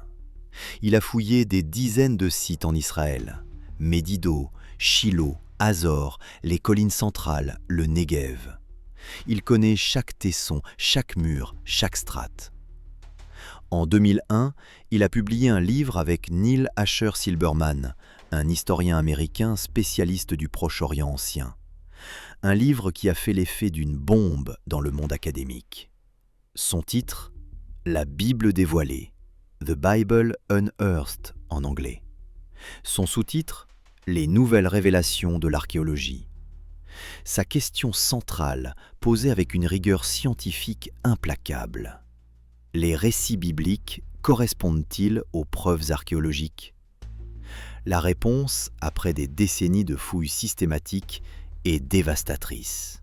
S1: Il a fouillé des dizaines de sites en Israël, Médido, Shilo, Hazor, les collines centrales, le Negev. Il connaît chaque tesson, chaque mur, chaque strate. En 2001, il a publié un livre avec Neil Asher Silberman, un historien américain spécialiste du Proche-Orient ancien. Un livre qui a fait l'effet d'une bombe dans le monde académique. Son titre, La Bible dévoilée, The Bible Unearthed en anglais. Son sous-titre, Les nouvelles révélations de l'archéologie. Sa question centrale, posée avec une rigueur scientifique implacable. Les récits bibliques correspondent-ils aux preuves archéologiques? La réponse, après des décennies de fouilles systématiques, est dévastatrice.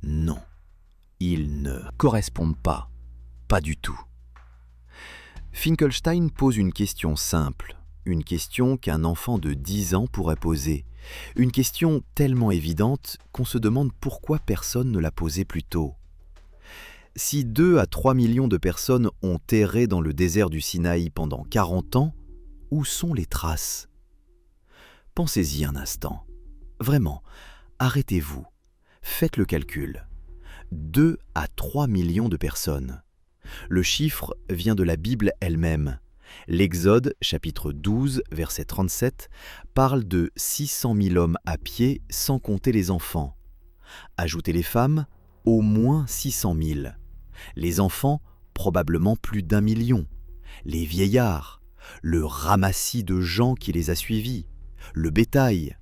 S1: Non, ils ne correspondent pas, pas du tout. Finkelstein pose une question simple, une question qu'un enfant de 10 ans pourrait poser, une question tellement évidente qu'on se demande pourquoi personne ne l'a posée plus tôt. Si 2 à 3 millions de personnes ont erré dans le désert du Sinaï pendant 40 ans, où sont les traces? Pensez-y un instant. Vraiment, arrêtez-vous, faites le calcul. 2 à 3 millions de personnes. Le chiffre vient de la Bible elle-même. L'Exode, chapitre 12, verset 37, parle de 600 000 hommes à pied sans compter les enfants. Ajoutez les femmes, au moins 600 000. Les enfants, probablement plus d'1 million. Les vieillards, le ramassis de gens qui les a suivis, le bétail.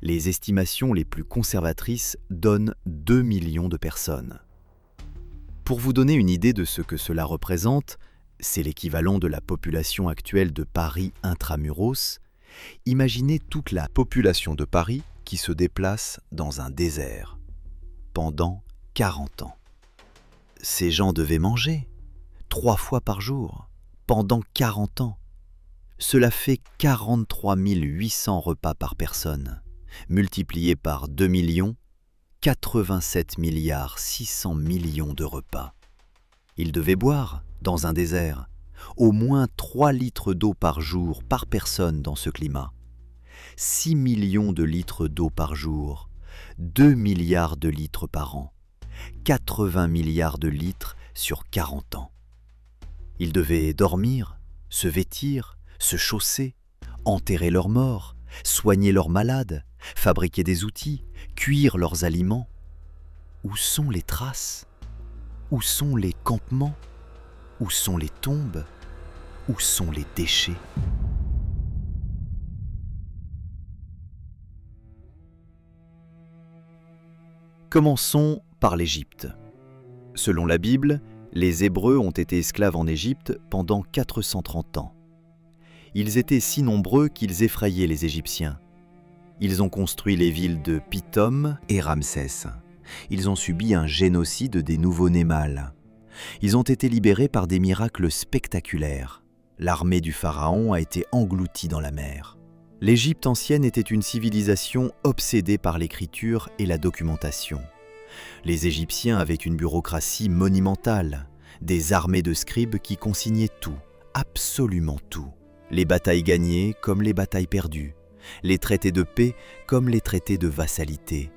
S1: Les estimations les plus conservatrices donnent 2 millions de personnes. Pour vous donner une idée de ce que cela représente, c'est l'équivalent de la population actuelle de Paris intramuros, imaginez toute la population de Paris qui se déplace dans un désert pendant 40 ans. Ces gens devaient manger 3 fois par jour pendant 40 ans. Cela fait 43 800 repas par personne, multiplié par 2 millions, 87 milliards 600 millions de repas. Ils devaient boire, dans un désert, au moins 3 litres d'eau par jour par personne dans ce climat. 6 millions de litres d'eau par jour, 2 milliards de litres par an, 80 milliards de litres sur 40 ans. Ils devaient dormir, se vêtir, se chausser, enterrer leurs morts, soigner leurs malades, fabriquer des outils, cuire leurs aliments. Où sont les traces? Où sont les campements? Où sont les tombes? Où sont les déchets? Commençons par l'Égypte. Selon la Bible, les Hébreux ont été esclaves en Égypte pendant 430 ans. Ils étaient si nombreux qu'ils effrayaient les Égyptiens. Ils ont construit les villes de Pithom et Ramsès. Ils ont subi un génocide des nouveau-nés mâles. Ils ont été libérés par des miracles spectaculaires. L'armée du pharaon a été engloutie dans la mer. L'Égypte ancienne était une civilisation obsédée par l'écriture et la documentation. Les Égyptiens avaient une bureaucratie monumentale, des armées de scribes qui consignaient tout, absolument tout. Les batailles gagnées comme les batailles perdues, les traités de paix comme les traités de vassalité,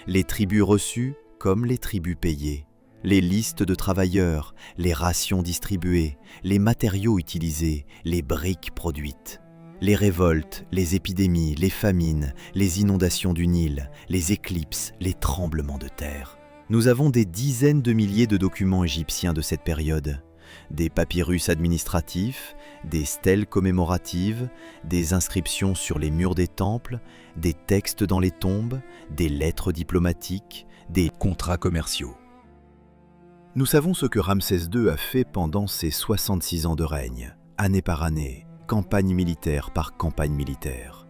S1: les tribus reçues comme les tribus payées, les listes de travailleurs, les rations distribuées, les matériaux utilisés, les briques produites, les révoltes, les épidémies, les famines, les inondations du Nil, les éclipses, les tremblements de terre. Nous avons des dizaines de milliers de documents égyptiens de cette période. Des papyrus administratifs, des stèles commémoratives, des inscriptions sur les murs des temples, des textes dans les tombes, des lettres diplomatiques, des contrats commerciaux. Nous savons ce que Ramsès II a fait pendant ses 66 ans de règne, année par année, campagne militaire par campagne militaire.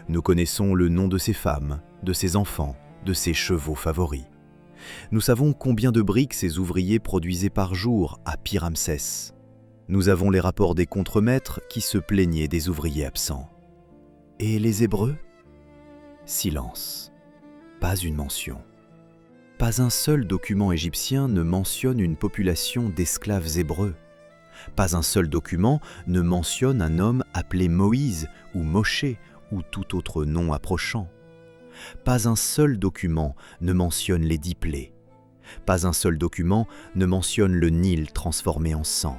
S1: Nous connaissons le nom de ses femmes, de ses enfants, de ses chevaux favoris. Nous savons combien de briques ces ouvriers produisaient par jour à Pi-Ramsès. Nous avons les rapports des contremaîtres qui se plaignaient des ouvriers absents. Et les Hébreux? Silence. Pas une mention. Pas un seul document égyptien ne mentionne une population d'esclaves hébreux. Pas un seul document ne mentionne un homme appelé Moïse ou Moshe ou tout autre nom approchant. Pas un seul document ne mentionne les 10 plaies. Pas un seul document ne mentionne le Nil transformé en sang.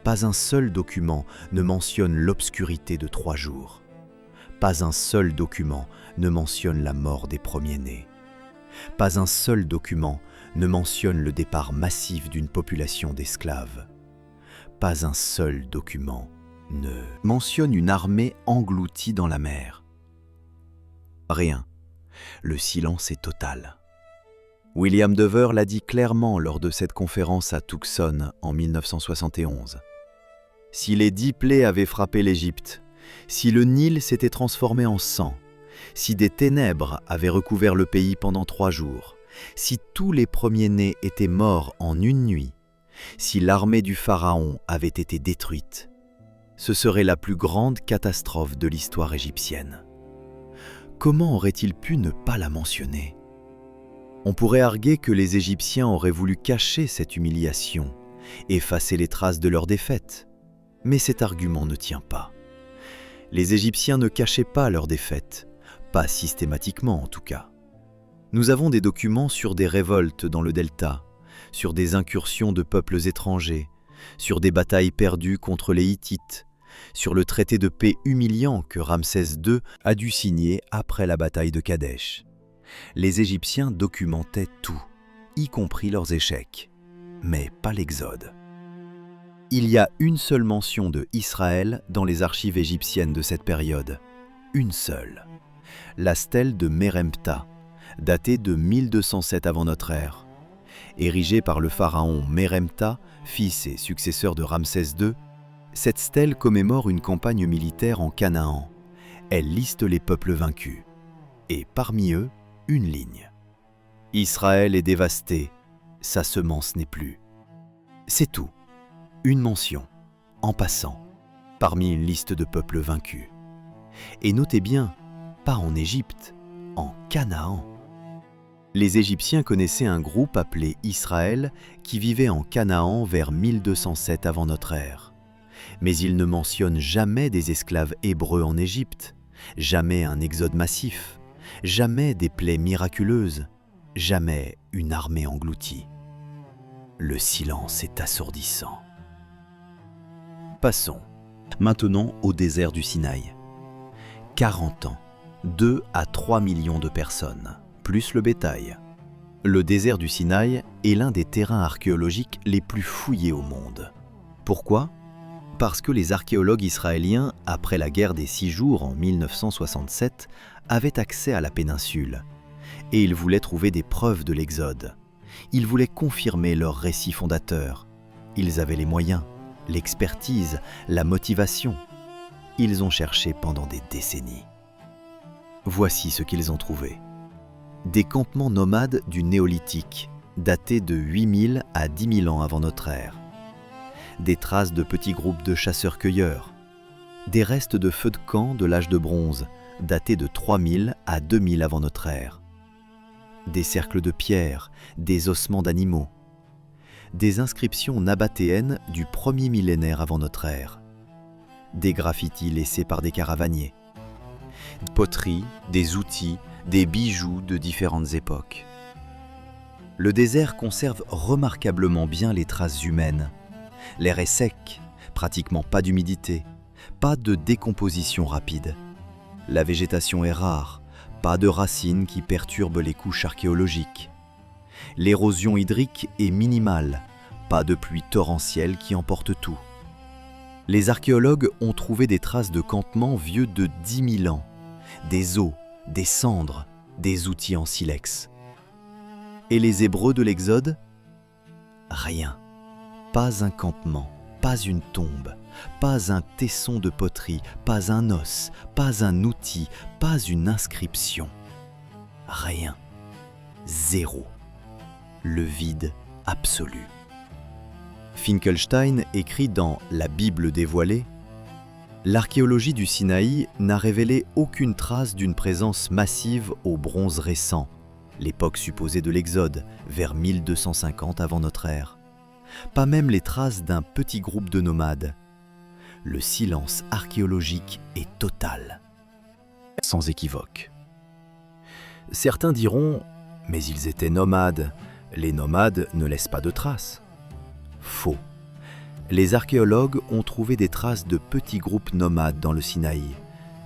S1: Pas un seul document ne mentionne l'obscurité de 3 jours. Pas un seul document ne mentionne la mort des premiers-nés. Pas un seul document ne mentionne le départ massif d'une population d'esclaves. Pas un seul document ne mentionne une armée engloutie dans la mer. Rien. Le silence est total. William Dever l'a dit clairement lors de cette conférence à Tucson en 1971. Si les 10 plaies avaient frappé l'Égypte, si le Nil s'était transformé en sang, si des ténèbres avaient recouvert le pays pendant 3 jours, si tous les premiers-nés étaient morts en une nuit, si l'armée du Pharaon avait été détruite, ce serait la plus grande catastrophe de l'histoire égyptienne. Comment aurait-il pu ne pas la mentionner ? On pourrait arguer que les Égyptiens auraient voulu cacher cette humiliation, effacer les traces de leur défaite. Mais cet argument ne tient pas. Les Égyptiens ne cachaient pas leur défaite, pas systématiquement en tout cas. Nous avons des documents sur des révoltes dans le delta, sur des incursions de peuples étrangers, sur des batailles perdues contre les Hittites, sur le traité de paix humiliant que Ramsès II a dû signer après la bataille de Kadesh. Les Égyptiens documentaient tout, y compris leurs échecs, mais pas l'Exode. Il y a une seule mention de Israël dans les archives égyptiennes de cette période, une seule. La stèle de Merempta, datée de 1207 avant notre ère. Érigée par le pharaon Merempta, fils et successeur de Ramsès II, cette stèle commémore une campagne militaire en Canaan. Elle liste les peuples vaincus. Et parmi eux, une ligne. Israël est dévasté, sa semence n'est plus. C'est tout. Une mention, en passant, parmi une liste de peuples vaincus. Et notez bien, pas en Égypte, en Canaan. Les Égyptiens connaissaient un groupe appelé Israël qui vivait en Canaan vers 1207 avant notre ère. Mais ils ne mentionnent jamais des esclaves hébreux en Égypte, jamais un exode massif, jamais des plaies miraculeuses, jamais une armée engloutie. Le silence est assourdissant. Passons maintenant au désert du Sinaï. 40 ans, 2 à 3 millions de personnes, plus le bétail. Le désert du Sinaï est l'un des terrains archéologiques les plus fouillés au monde. Pourquoi ? Parce que les archéologues israéliens, après la guerre des 6 jours en 1967, avaient accès à la péninsule. Et ils voulaient trouver des preuves de l'Exode. Ils voulaient confirmer leur récit fondateur. Ils avaient les moyens, l'expertise, la motivation. Ils ont cherché pendant des décennies. Voici ce qu'ils ont trouvé. Des campements nomades du néolithique, datés de 8000 à 10 000 ans avant notre ère. Des traces de petits groupes de chasseurs-cueilleurs. Des restes de feux de camp de l'âge de bronze, datés de 3000 à 2000 avant notre ère. Des cercles de pierre, des ossements d'animaux. Des inscriptions nabatéennes du premier millénaire avant notre ère. Des graffitis laissés par des caravaniers. Poteries, des outils, des bijoux de différentes époques. Le désert conserve remarquablement bien les traces humaines. L'air est sec, pratiquement pas d'humidité, pas de décomposition rapide. La végétation est rare, pas de racines qui perturbent les couches archéologiques. L'érosion hydrique est minimale, pas de pluie torrentielle qui emporte tout. Les archéologues ont trouvé des traces de campements vieux de 10 000 ans, des os, des cendres, des outils en silex. Et les Hébreux de l'Exode ? Rien. Pas un campement, pas une tombe, pas un tesson de poterie, pas un os, pas un outil, pas une inscription. Rien. Zéro. Le vide absolu. Finkelstein écrit dans La Bible dévoilée : l'archéologie du Sinaï n'a révélé aucune trace d'une présence massive au bronze récent, l'époque supposée de l'Exode, vers 1250 avant notre ère. pas même les traces d'un petit groupe de nomades. Le silence archéologique est total, sans équivoque. Certains diront « mais ils étaient nomades, les nomades ne laissent pas de traces ». Faux. Les archéologues ont trouvé des traces de petits groupes nomades dans le Sinaï,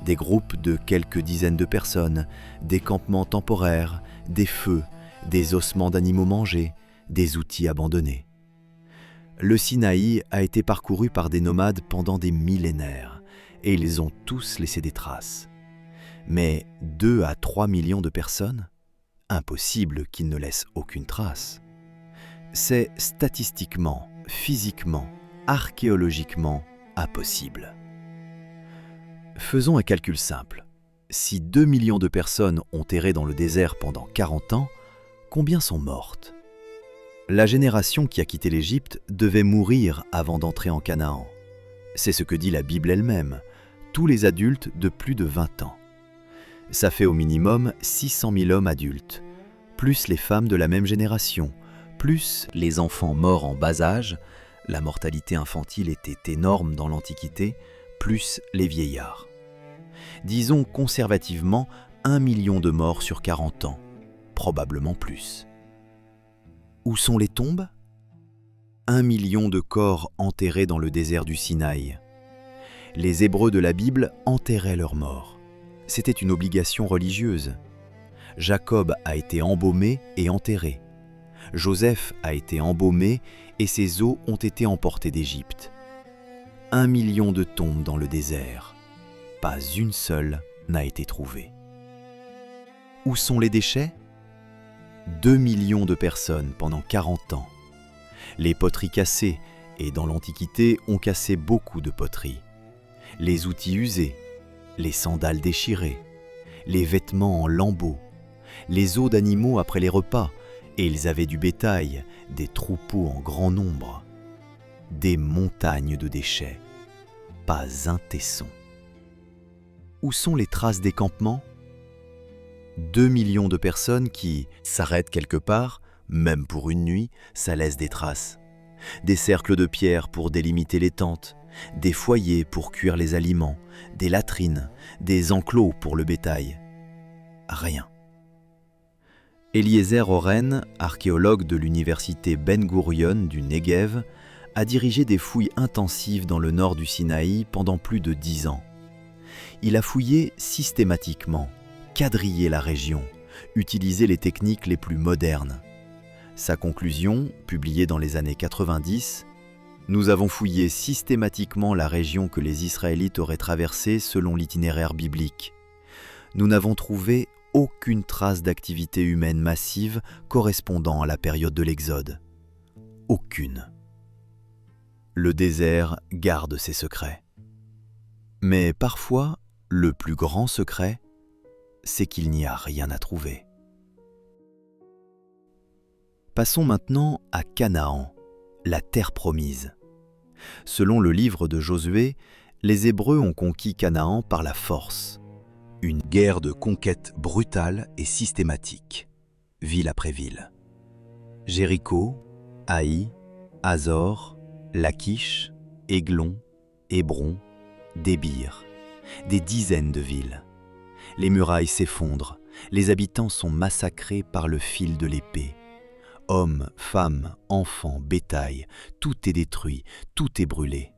S1: des groupes de quelques dizaines de personnes, des campements temporaires, des feux, des ossements d'animaux mangés, des outils abandonnés. Le Sinaï a été parcouru par des nomades pendant des millénaires, et ils ont tous laissé des traces. Mais 2 à 3 millions de personnes? Impossible qu'ils ne laissent aucune trace. C'est statistiquement, physiquement, archéologiquement impossible. Faisons un calcul simple. Si 2 millions de personnes ont erré dans le désert pendant 40 ans, combien sont mortes? La génération qui a quitté l'Égypte devait mourir avant d'entrer en Canaan. C'est ce que dit la Bible elle-même, tous les adultes de plus de 20 ans. Ça fait au minimum 600 000 hommes adultes, plus les femmes de la même génération, plus les enfants morts en bas âge, la mortalité infantile était énorme dans l'Antiquité, plus les vieillards. Disons conservativement 1 million de morts sur 40 ans, probablement plus. Où sont les tombes? 1 million de corps enterrés dans le désert du Sinaï. Les Hébreux de la Bible enterraient leurs morts. C'était une obligation religieuse. Jacob a été embaumé et enterré. Joseph a été embaumé et ses os ont été emportés d'Égypte. 1 million de tombes dans le désert. Pas une seule n'a été trouvée. Où sont les déchets? 2 millions de personnes pendant 40 ans. Les poteries cassées, et dans l'Antiquité, on cassait beaucoup de poteries. Les outils usés, les sandales déchirées, les vêtements en lambeaux, les os d'animaux après les repas, et ils avaient du bétail, des troupeaux en grand nombre. Des montagnes de déchets, pas un tesson. Où sont les traces des campements? 2 millions de personnes qui s'arrêtent quelque part, même pour une nuit, ça laisse des traces. Des cercles de pierre pour délimiter les tentes, des foyers pour cuire les aliments, des latrines, des enclos pour le bétail. Rien. Eliezer Oren, archéologue de l'université Ben Gurion du Negev, a dirigé des fouilles intensives dans le nord du Sinaï pendant plus de 10 ans. Il a fouillé systématiquement, quadrillé la région, utilisé les techniques les plus modernes. Sa conclusion, publiée dans les années 90, « Nous avons fouillé systématiquement la région que les Israélites auraient traversée selon l'itinéraire biblique. Nous n'avons trouvé aucune trace d'activité humaine massive correspondant à la période de l'Exode. Aucune. Le désert garde ses secrets. Mais parfois, le plus grand secret, c'est qu'il n'y a rien à trouver. Passons maintenant à Canaan, la terre promise. Selon le livre de Josué, les Hébreux ont conquis Canaan par la force. Une guerre de conquête brutale et systématique, ville après ville. Jéricho, Haï, Hazor, Lachish, Églon, Hébron, Débir, des dizaines de villes. Les murailles s'effondrent, les habitants sont massacrés par le fil de l'épée. Hommes, femmes, enfants, bétail, tout est détruit, tout est brûlé.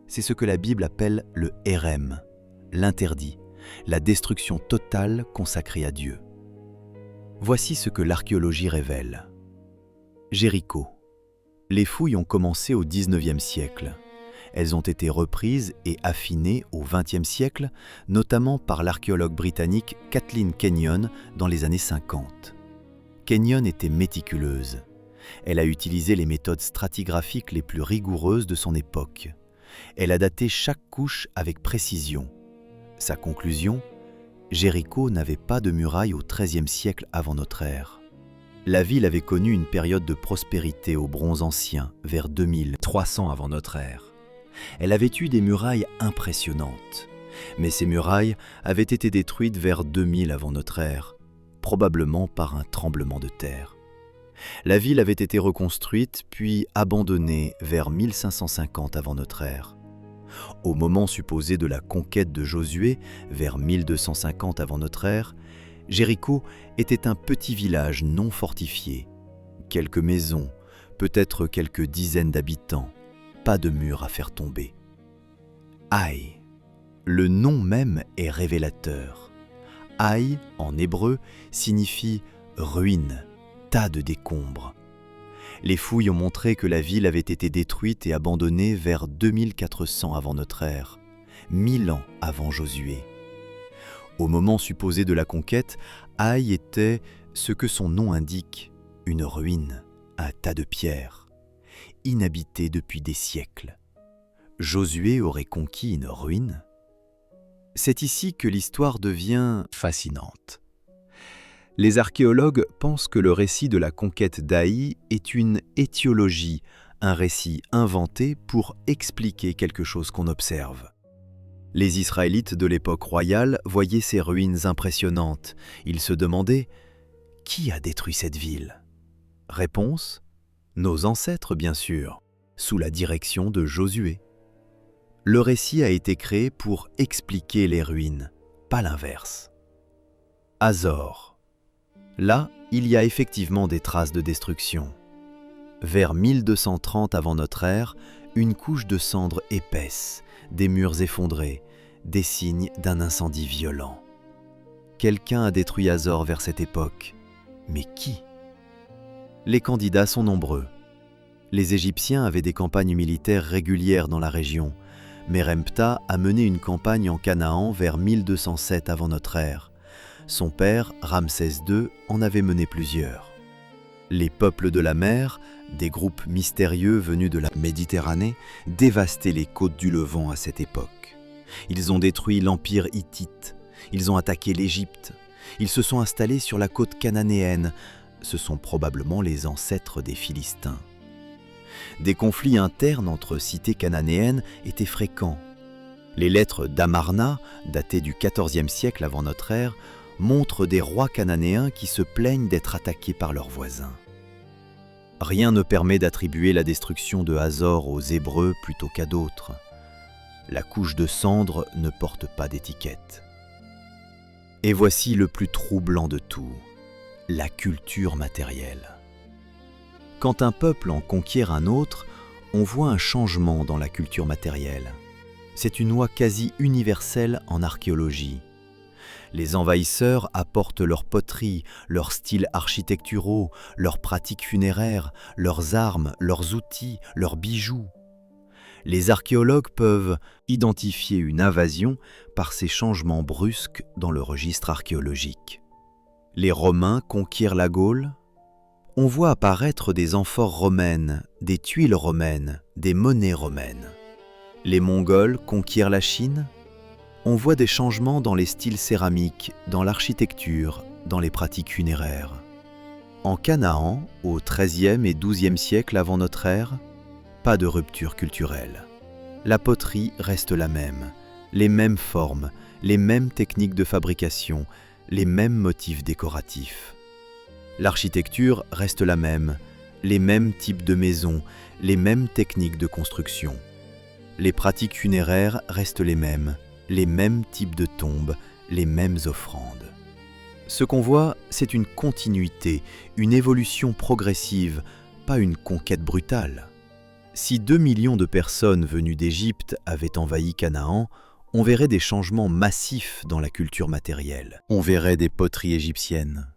S1: C'est ce que la Bible appelle le hérem, l'interdit, la destruction totale consacrée à Dieu. Voici ce que l'archéologie révèle. Jéricho. Les fouilles ont commencé au XIXe siècle. Elles ont été reprises et affinées au XXe siècle, notamment par l'archéologue britannique Kathleen Kenyon dans les années 50. Kenyon était méticuleuse. Elle a utilisé les méthodes stratigraphiques les plus rigoureuses de son époque. Elle a daté chaque couche avec précision. Sa conclusion, Jéricho n'avait pas de murailles au XIIIe siècle avant notre ère. La ville avait connu une période de prospérité au Bronze ancien, vers 2300 avant notre ère. Elle avait eu des murailles impressionnantes, mais ces murailles avaient été détruites vers 2000 avant notre ère, probablement par un tremblement de terre. La ville avait été reconstruite puis abandonnée vers 1550 avant notre ère. Au moment supposé de la conquête de Josué, vers 1250 avant notre ère, Jéricho était un petit village non fortifié. Quelques maisons, peut-être quelques dizaines d'habitants, pas de murs à faire tomber. Aï, le nom même est révélateur. Aï, en hébreu, signifie ruine, tas de décombres. Les fouilles ont montré que la ville avait été détruite et abandonnée vers 2400 avant notre ère, 1000 ans avant Josué. Au moment supposé de la conquête, Aï était ce que son nom indique, une ruine, un tas de pierres, inhabité depuis des siècles. Josué aurait conquis une ruine? C'est ici que l'histoire devient fascinante. Les archéologues pensent que le récit de la conquête d'Aï est une étiologie, un récit inventé pour expliquer quelque chose qu'on observe. Les Israélites de l'époque royale voyaient ces ruines impressionnantes. Ils se demandaient « Qui a détruit cette ville ?» Réponse : nos ancêtres, bien sûr, sous la direction de Josué. Le récit a été créé pour expliquer les ruines, pas l'inverse. Hazor. Là, il y a effectivement des traces de destruction. Vers 1230 avant notre ère, une couche de cendres épaisse, des murs effondrés, des signes d'un incendie violent. Quelqu'un a détruit Hazor vers cette époque. Mais qui ? Les candidats sont nombreux. Les Égyptiens avaient des campagnes militaires régulières dans la région. Meremptah a mené une campagne en Canaan vers 1207 avant notre ère. Son père, Ramsès II, en avait mené plusieurs. Les peuples de la mer, des groupes mystérieux venus de la Méditerranée, dévastaient les côtes du Levant à cette époque. Ils ont détruit l'empire hittite, ils ont attaqué l'Égypte, ils se sont installés sur la côte cananéenne, ce sont probablement les ancêtres des Philistins. Des conflits internes entre cités cananéennes étaient fréquents. Les lettres d'Amarna, datées du XIVe siècle avant notre ère, montrent des rois cananéens qui se plaignent d'être attaqués par leurs voisins. Rien ne permet d'attribuer la destruction de Hazor aux Hébreux plutôt qu'à d'autres. La couche de cendres ne porte pas d'étiquette. Et voici le plus troublant de tout, la culture matérielle. Quand un peuple en conquiert un autre, on voit un changement dans la culture matérielle. C'est une loi quasi universelle en archéologie. Les envahisseurs apportent leur poterie, leurs styles architecturaux, leurs pratiques funéraires, leurs armes, leurs outils, leurs bijoux. Les archéologues peuvent identifier une invasion par ces changements brusques dans le registre archéologique. Les Romains conquièrent la Gaule. On voit apparaître des amphores romaines, des tuiles romaines, des monnaies romaines. Les Mongols conquièrent la Chine. On voit des changements dans les styles céramiques, dans l'architecture, dans les pratiques funéraires. En Canaan, au XIIIe et XIIe siècle avant notre ère, pas de rupture culturelle. La poterie reste la même, les mêmes formes, les mêmes techniques de fabrication, les mêmes motifs décoratifs. L'architecture reste la même, les mêmes types de maisons, les mêmes techniques de construction. Les pratiques funéraires restent les mêmes types de tombes, les mêmes offrandes. Ce qu'on voit, c'est une continuité, une évolution progressive, pas une conquête brutale. Si 2 millions de personnes venues d'Égypte avaient envahi Canaan, on verrait des changements massifs dans la culture matérielle. On verrait des poteries égyptiennes,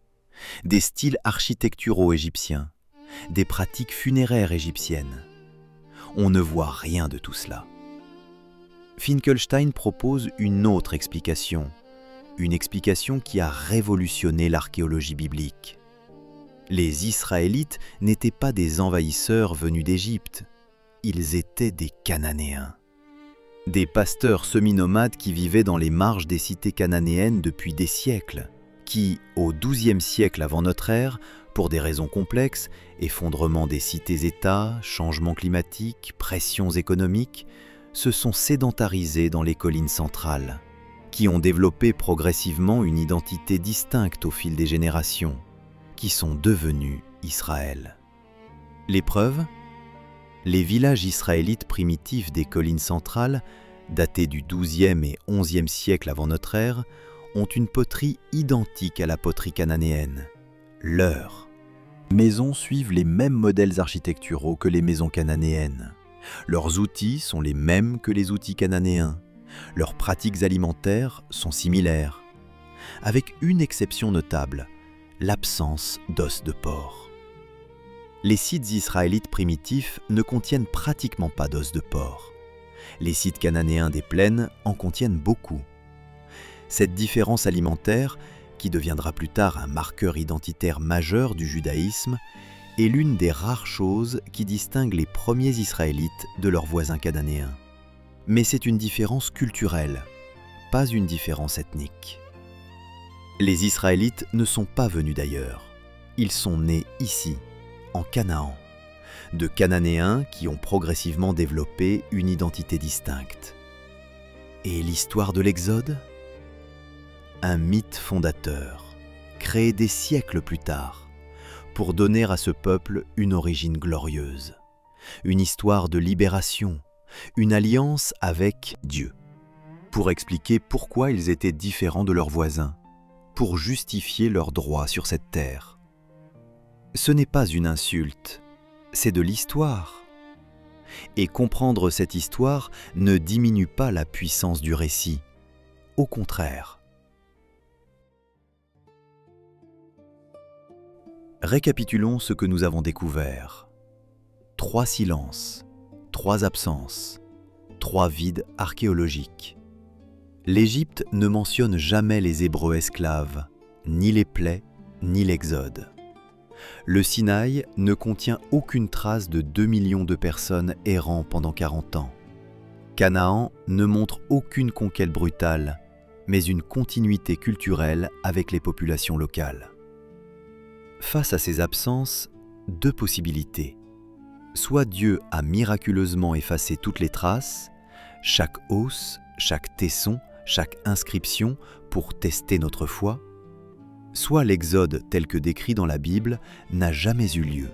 S1: des styles architecturaux égyptiens, des pratiques funéraires égyptiennes. On ne voit rien de tout cela. Finkelstein propose une autre explication, une explication qui a révolutionné l'archéologie biblique. Les Israélites n'étaient pas des envahisseurs venus d'Égypte, ils étaient des Cananéens. Des pasteurs semi-nomades qui vivaient dans les marges des cités cananéennes depuis des siècles, qui, au XIIe siècle avant notre ère, pour des raisons complexes, effondrement des cités-États, changements climatiques, pressions économiques, se sont sédentarisés dans les collines centrales, qui ont développé progressivement une identité distincte au fil des générations, qui sont devenus Israël. L'épreuve ? Les villages israélites primitifs des collines centrales, datés du XIIe et XIe siècle avant notre ère, ont une poterie identique à la poterie cananéenne, leur. Les maisons suivent les mêmes modèles architecturaux que les maisons cananéennes. Leurs outils sont les mêmes que les outils cananéens. Leurs pratiques alimentaires sont similaires, avec une exception notable, l'absence d'os de porc. Les sites israélites primitifs ne contiennent pratiquement pas d'os de porc. Les sites cananéens des plaines en contiennent beaucoup. Cette différence alimentaire, qui deviendra plus tard un marqueur identitaire majeur du judaïsme, est l'une des rares choses qui distinguent les premiers Israélites de leurs voisins cananéens. Mais c'est une différence culturelle, pas une différence ethnique. Les Israélites ne sont pas venus d'ailleurs. Ils sont nés ici, en Canaan, de Cananéens qui ont progressivement développé une identité distincte. Et l'histoire de l'Exode ? Un mythe fondateur, créé des siècles plus tard, pour donner à ce peuple une origine glorieuse, une histoire de libération, une alliance avec Dieu, pour expliquer pourquoi ils étaient différents de leurs voisins, pour justifier leurs droits sur cette terre. Ce n'est pas une insulte, c'est de l'histoire. Et comprendre cette histoire ne diminue pas la puissance du récit, au contraire. Récapitulons ce que nous avons découvert. 3 silences, 3 absences, 3 vides archéologiques. L'Égypte ne mentionne jamais les Hébreux esclaves, ni les plaies, ni l'Exode. Le Sinaï ne contient aucune trace de 2 millions de personnes errant pendant 40 ans. Canaan ne montre aucune conquête brutale, mais une continuité culturelle avec les populations locales. Face à ces absences, 2 possibilités. Soit Dieu a miraculeusement effacé toutes les traces, chaque os, chaque tesson, chaque inscription pour tester notre foi, soit l'Exode tel que décrit dans la Bible n'a jamais eu lieu.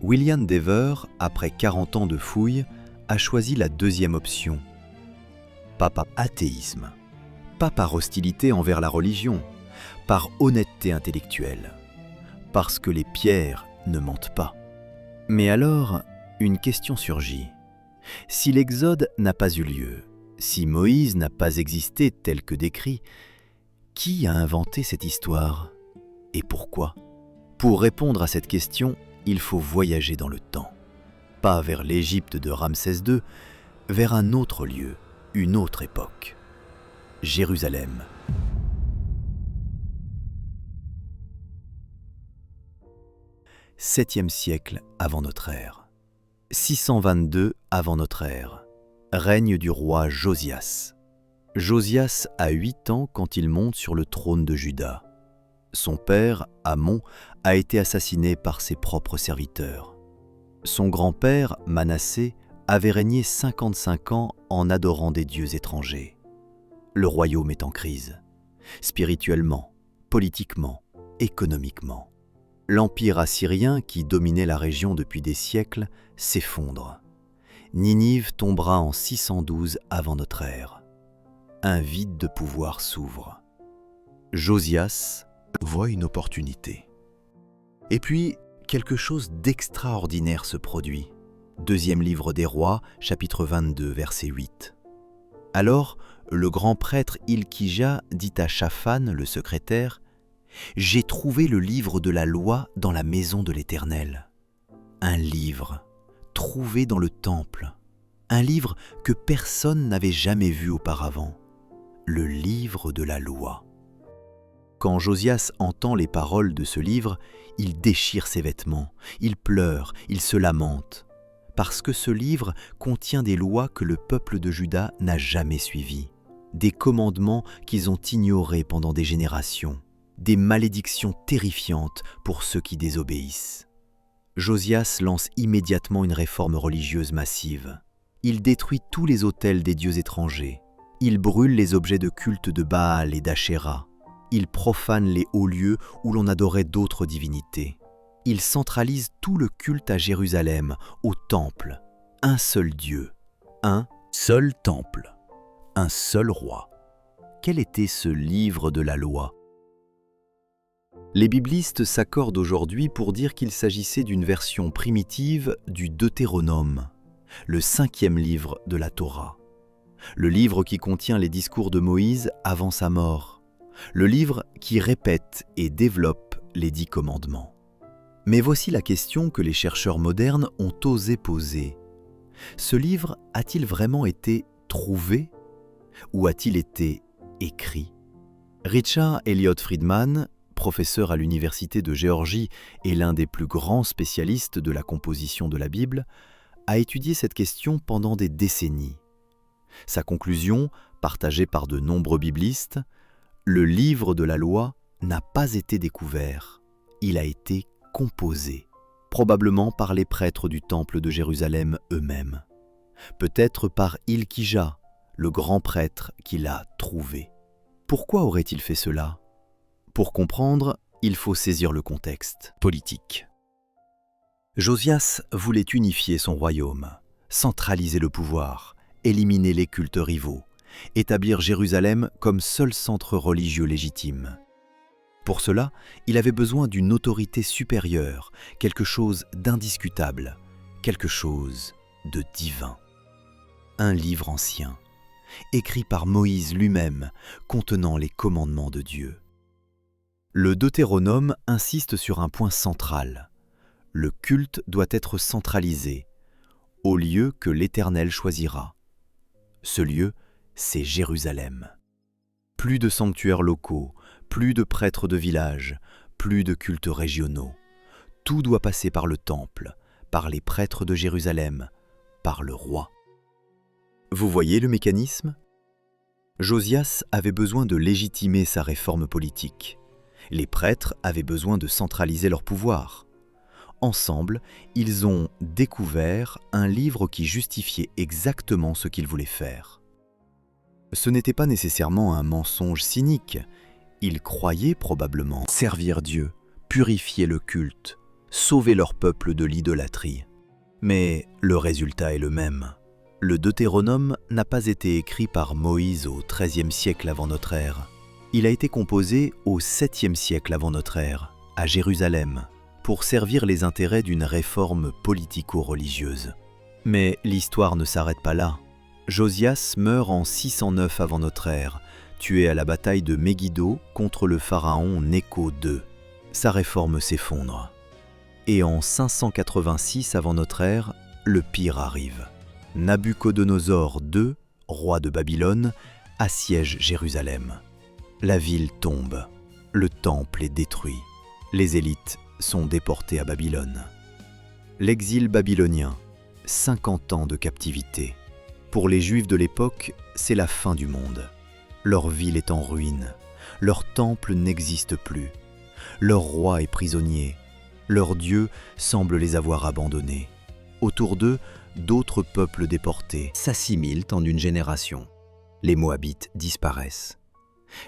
S1: William Dever, après 40 ans de fouilles, a choisi la 2e option. Pas par athéisme, pas par hostilité envers la religion, par honnêteté intellectuelle, parce que les pierres ne mentent pas. Mais alors, une question surgit. Si l'Exode n'a pas eu lieu, si Moïse n'a pas existé tel que décrit, qui a inventé cette histoire ? Et pourquoi ? Pour répondre à cette question, il faut voyager dans le temps. Pas vers l'Égypte de Ramsès II, vers un autre lieu, une autre époque. Jérusalem. « 7e siècle avant notre ère. 622 avant notre ère. Règne du roi Josias. Josias a 8 ans quand il monte sur le trône de Juda. Son père, Amon, a été assassiné par ses propres serviteurs. Son grand-père, Manassé, avait régné 55 ans en adorant des dieux étrangers. Le royaume est en crise, spirituellement, politiquement, économiquement. L'empire assyrien, qui dominait la région depuis des siècles, s'effondre. Ninive tombera en 612 avant notre ère. Un vide de pouvoir s'ouvre. Josias voit une opportunité. Et puis, quelque chose d'extraordinaire se produit. 2e livre des Rois, chapitre 22, verset 8. Alors, le grand prêtre Hilkija dit à Shaphan, le secrétaire, « J'ai trouvé le livre de la loi dans la maison de l'Éternel. » Un livre trouvé dans le temple. Un livre que personne n'avait jamais vu auparavant. Le livre de la loi. Quand Josias entend les paroles de ce livre, il déchire ses vêtements, il pleure, il se lamente, parce que ce livre contient des lois que le peuple de Juda n'a jamais suivies, des commandements qu'ils ont ignorés pendant des générations, des malédictions terrifiantes pour ceux qui désobéissent. Josias lance immédiatement une réforme religieuse massive. Il détruit tous les autels des dieux étrangers. Il brûle les objets de culte de Baal et d'Ashéra. Il profane les hauts lieux où l'on adorait d'autres divinités. il centralise tout le culte à Jérusalem, au temple. Un seul Dieu, un seul temple, un seul roi. Quel était ce livre de la loi? Les biblistes s'accordent aujourd'hui pour dire qu'il s'agissait d'une version primitive du Deutéronome, le 5e livre de la Torah, le livre qui contient les discours de Moïse avant sa mort, le livre qui répète et développe les 10 commandements. Mais voici la question que les chercheurs modernes ont osé poser. Ce livre a-t-il vraiment été trouvé ou a-t-il été écrit? Richard Elliott Friedman, professeur à l'Université de Géorgie et l'un des plus grands spécialistes de la composition de la Bible, a étudié cette question pendant des décennies. Sa conclusion, partagée par de nombreux biblistes, le livre de la loi n'a pas été découvert, il a été composé, probablement par les prêtres du temple de Jérusalem eux-mêmes, peut-être par Hilkija, le grand prêtre qui l'a trouvé. Pourquoi aurait-il fait cela? Pour comprendre, il faut saisir le contexte politique. Josias voulait unifier son royaume, centraliser le pouvoir, éliminer les cultes rivaux, établir Jérusalem comme seul centre religieux légitime. Pour cela, il avait besoin d'une autorité supérieure, quelque chose d'indiscutable, quelque chose de divin. Un livre ancien, écrit par Moïse lui-même, contenant les commandements de Dieu. Le Deutéronome insiste sur un point central. Le culte doit être centralisé, au lieu que l'Éternel choisira. Ce lieu, c'est Jérusalem. Plus de sanctuaires locaux, plus de prêtres de village, plus de cultes régionaux. Tout doit passer par le temple, par les prêtres de Jérusalem, par le roi. Vous voyez le mécanisme? Josias avait besoin de légitimer sa réforme politique. Les prêtres avaient besoin de centraliser leur pouvoir. Ensemble, ils ont découvert un livre qui justifiait exactement ce qu'ils voulaient faire. Ce n'était pas nécessairement un mensonge cynique. Ils croyaient probablement servir Dieu, purifier le culte, sauver leur peuple de l'idolâtrie. Mais le résultat est le même. Le Deutéronome n'a pas été écrit par Moïse au XIIIe siècle avant notre ère. Il a été composé au VIIe siècle avant notre ère, à Jérusalem, pour servir les intérêts d'une réforme politico-religieuse. Mais l'histoire ne s'arrête pas là. Josias meurt en 609 avant notre ère, tué à la bataille de Megiddo contre le pharaon Nécho II. Sa réforme s'effondre. Et en 586 avant notre ère, le pire arrive. Nabuchodonosor II, roi de Babylone, assiège Jérusalem. La ville tombe, le temple est détruit, les élites sont déportées à Babylone. L'exil babylonien, 50 ans de captivité. Pour les Juifs de l'époque, c'est la fin du monde. Leur ville est en ruine, leur temple n'existe plus, leur roi est prisonnier, leur Dieu semble les avoir abandonnés. Autour d'eux, d'autres peuples déportés s'assimilent en une génération. Les Moabites disparaissent.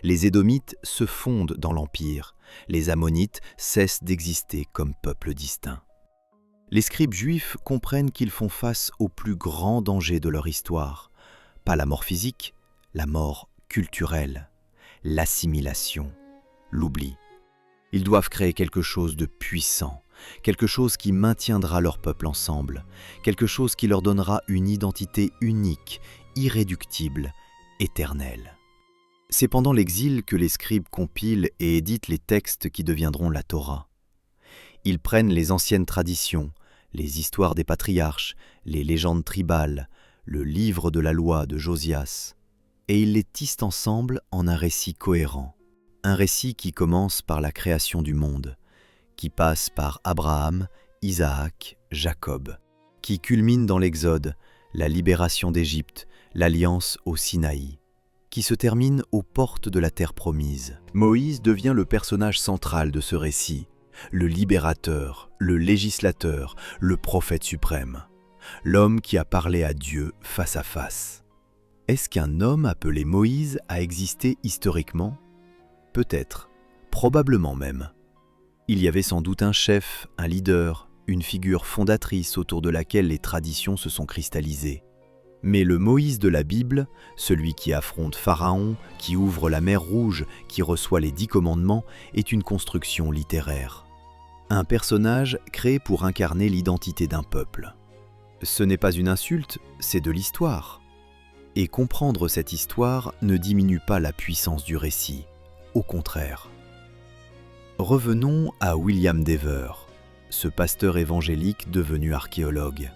S1: Les Édomites se fondent dans l'Empire, les Ammonites cessent d'exister comme peuple distinct. Les scribes juifs comprennent qu'ils font face au plus grand danger de leur histoire, pas la mort physique, la mort culturelle, l'assimilation, l'oubli. Ils doivent créer quelque chose de puissant, quelque chose qui maintiendra leur peuple ensemble, quelque chose qui leur donnera une identité unique, irréductible, éternelle. C'est pendant l'exil que les scribes compilent et éditent les textes qui deviendront la Torah. Ils prennent les anciennes traditions, les histoires des patriarches, les légendes tribales, le livre de la loi de Josias, et ils les tissent ensemble en un récit cohérent. Un récit qui commence par la création du monde, qui passe par Abraham, Isaac, Jacob, qui culmine dans l'Exode, la libération d'Égypte, l'alliance au Sinaï, qui se termine aux portes de la terre promise. Moïse devient le personnage central de ce récit, le libérateur, le législateur, le prophète suprême, l'homme qui a parlé à Dieu face à face. Est-ce qu'un homme appelé Moïse a existé historiquement? Peut-être, probablement même. Il y avait sans doute un chef, un leader, une figure fondatrice autour de laquelle les traditions se sont cristallisées. Mais le Moïse de la Bible, celui qui affronte Pharaon, qui ouvre la mer Rouge, qui reçoit les 10 commandements, est une construction littéraire. Un personnage créé pour incarner l'identité d'un peuple. Ce n'est pas une insulte, c'est de l'histoire. Et comprendre cette histoire ne diminue pas la puissance du récit, au contraire. Revenons à William Dever, ce pasteur évangélique devenu archéologue.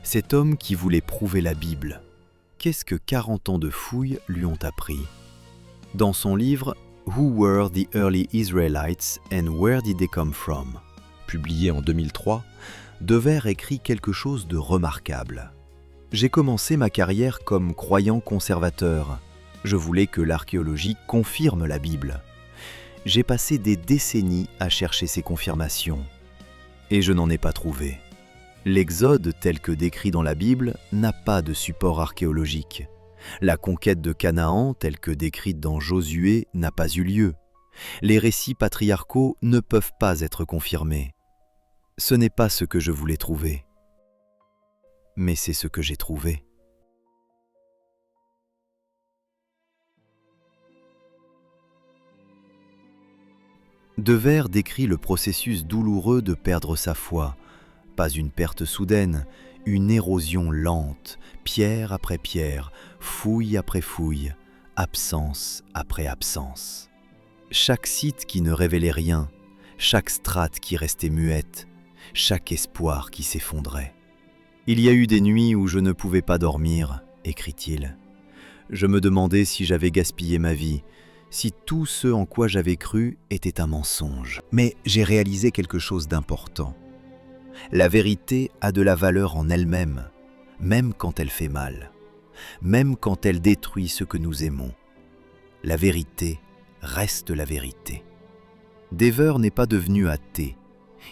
S1: Cet homme qui voulait prouver la Bible. Qu'est-ce que 40 ans de fouilles lui ont appris? Dans son livre « Who were the early Israelites and where did they come from ?» publié en 2003, Dever écrit quelque chose de remarquable. « J'ai commencé ma carrière comme croyant conservateur. Je voulais que l'archéologie confirme la Bible. J'ai passé des décennies à chercher ces confirmations. Et je n'en ai pas trouvé. L'Exode tel que décrit dans la Bible n'a pas de support archéologique. La conquête de Canaan telle que décrite dans Josué n'a pas eu lieu. Les récits patriarcaux ne peuvent pas être confirmés. Ce n'est pas ce que je voulais trouver. Mais c'est ce que j'ai trouvé. Dever décrit le processus douloureux de perdre sa foi. Pas une perte soudaine, une érosion lente, pierre après pierre, fouille après fouille, absence après absence. Chaque site qui ne révélait rien, chaque strate qui restait muette, chaque espoir qui s'effondrait. « Il y a eu des nuits où je ne pouvais pas dormir », écrit-il. « Je me demandais si j'avais gaspillé ma vie, si tout ce en quoi j'avais cru était un mensonge. Mais j'ai réalisé quelque chose d'important. La vérité a de la valeur en elle-même, même quand elle fait mal, même quand elle détruit ce que nous aimons. La vérité reste la vérité. » Dever n'est pas devenu athée.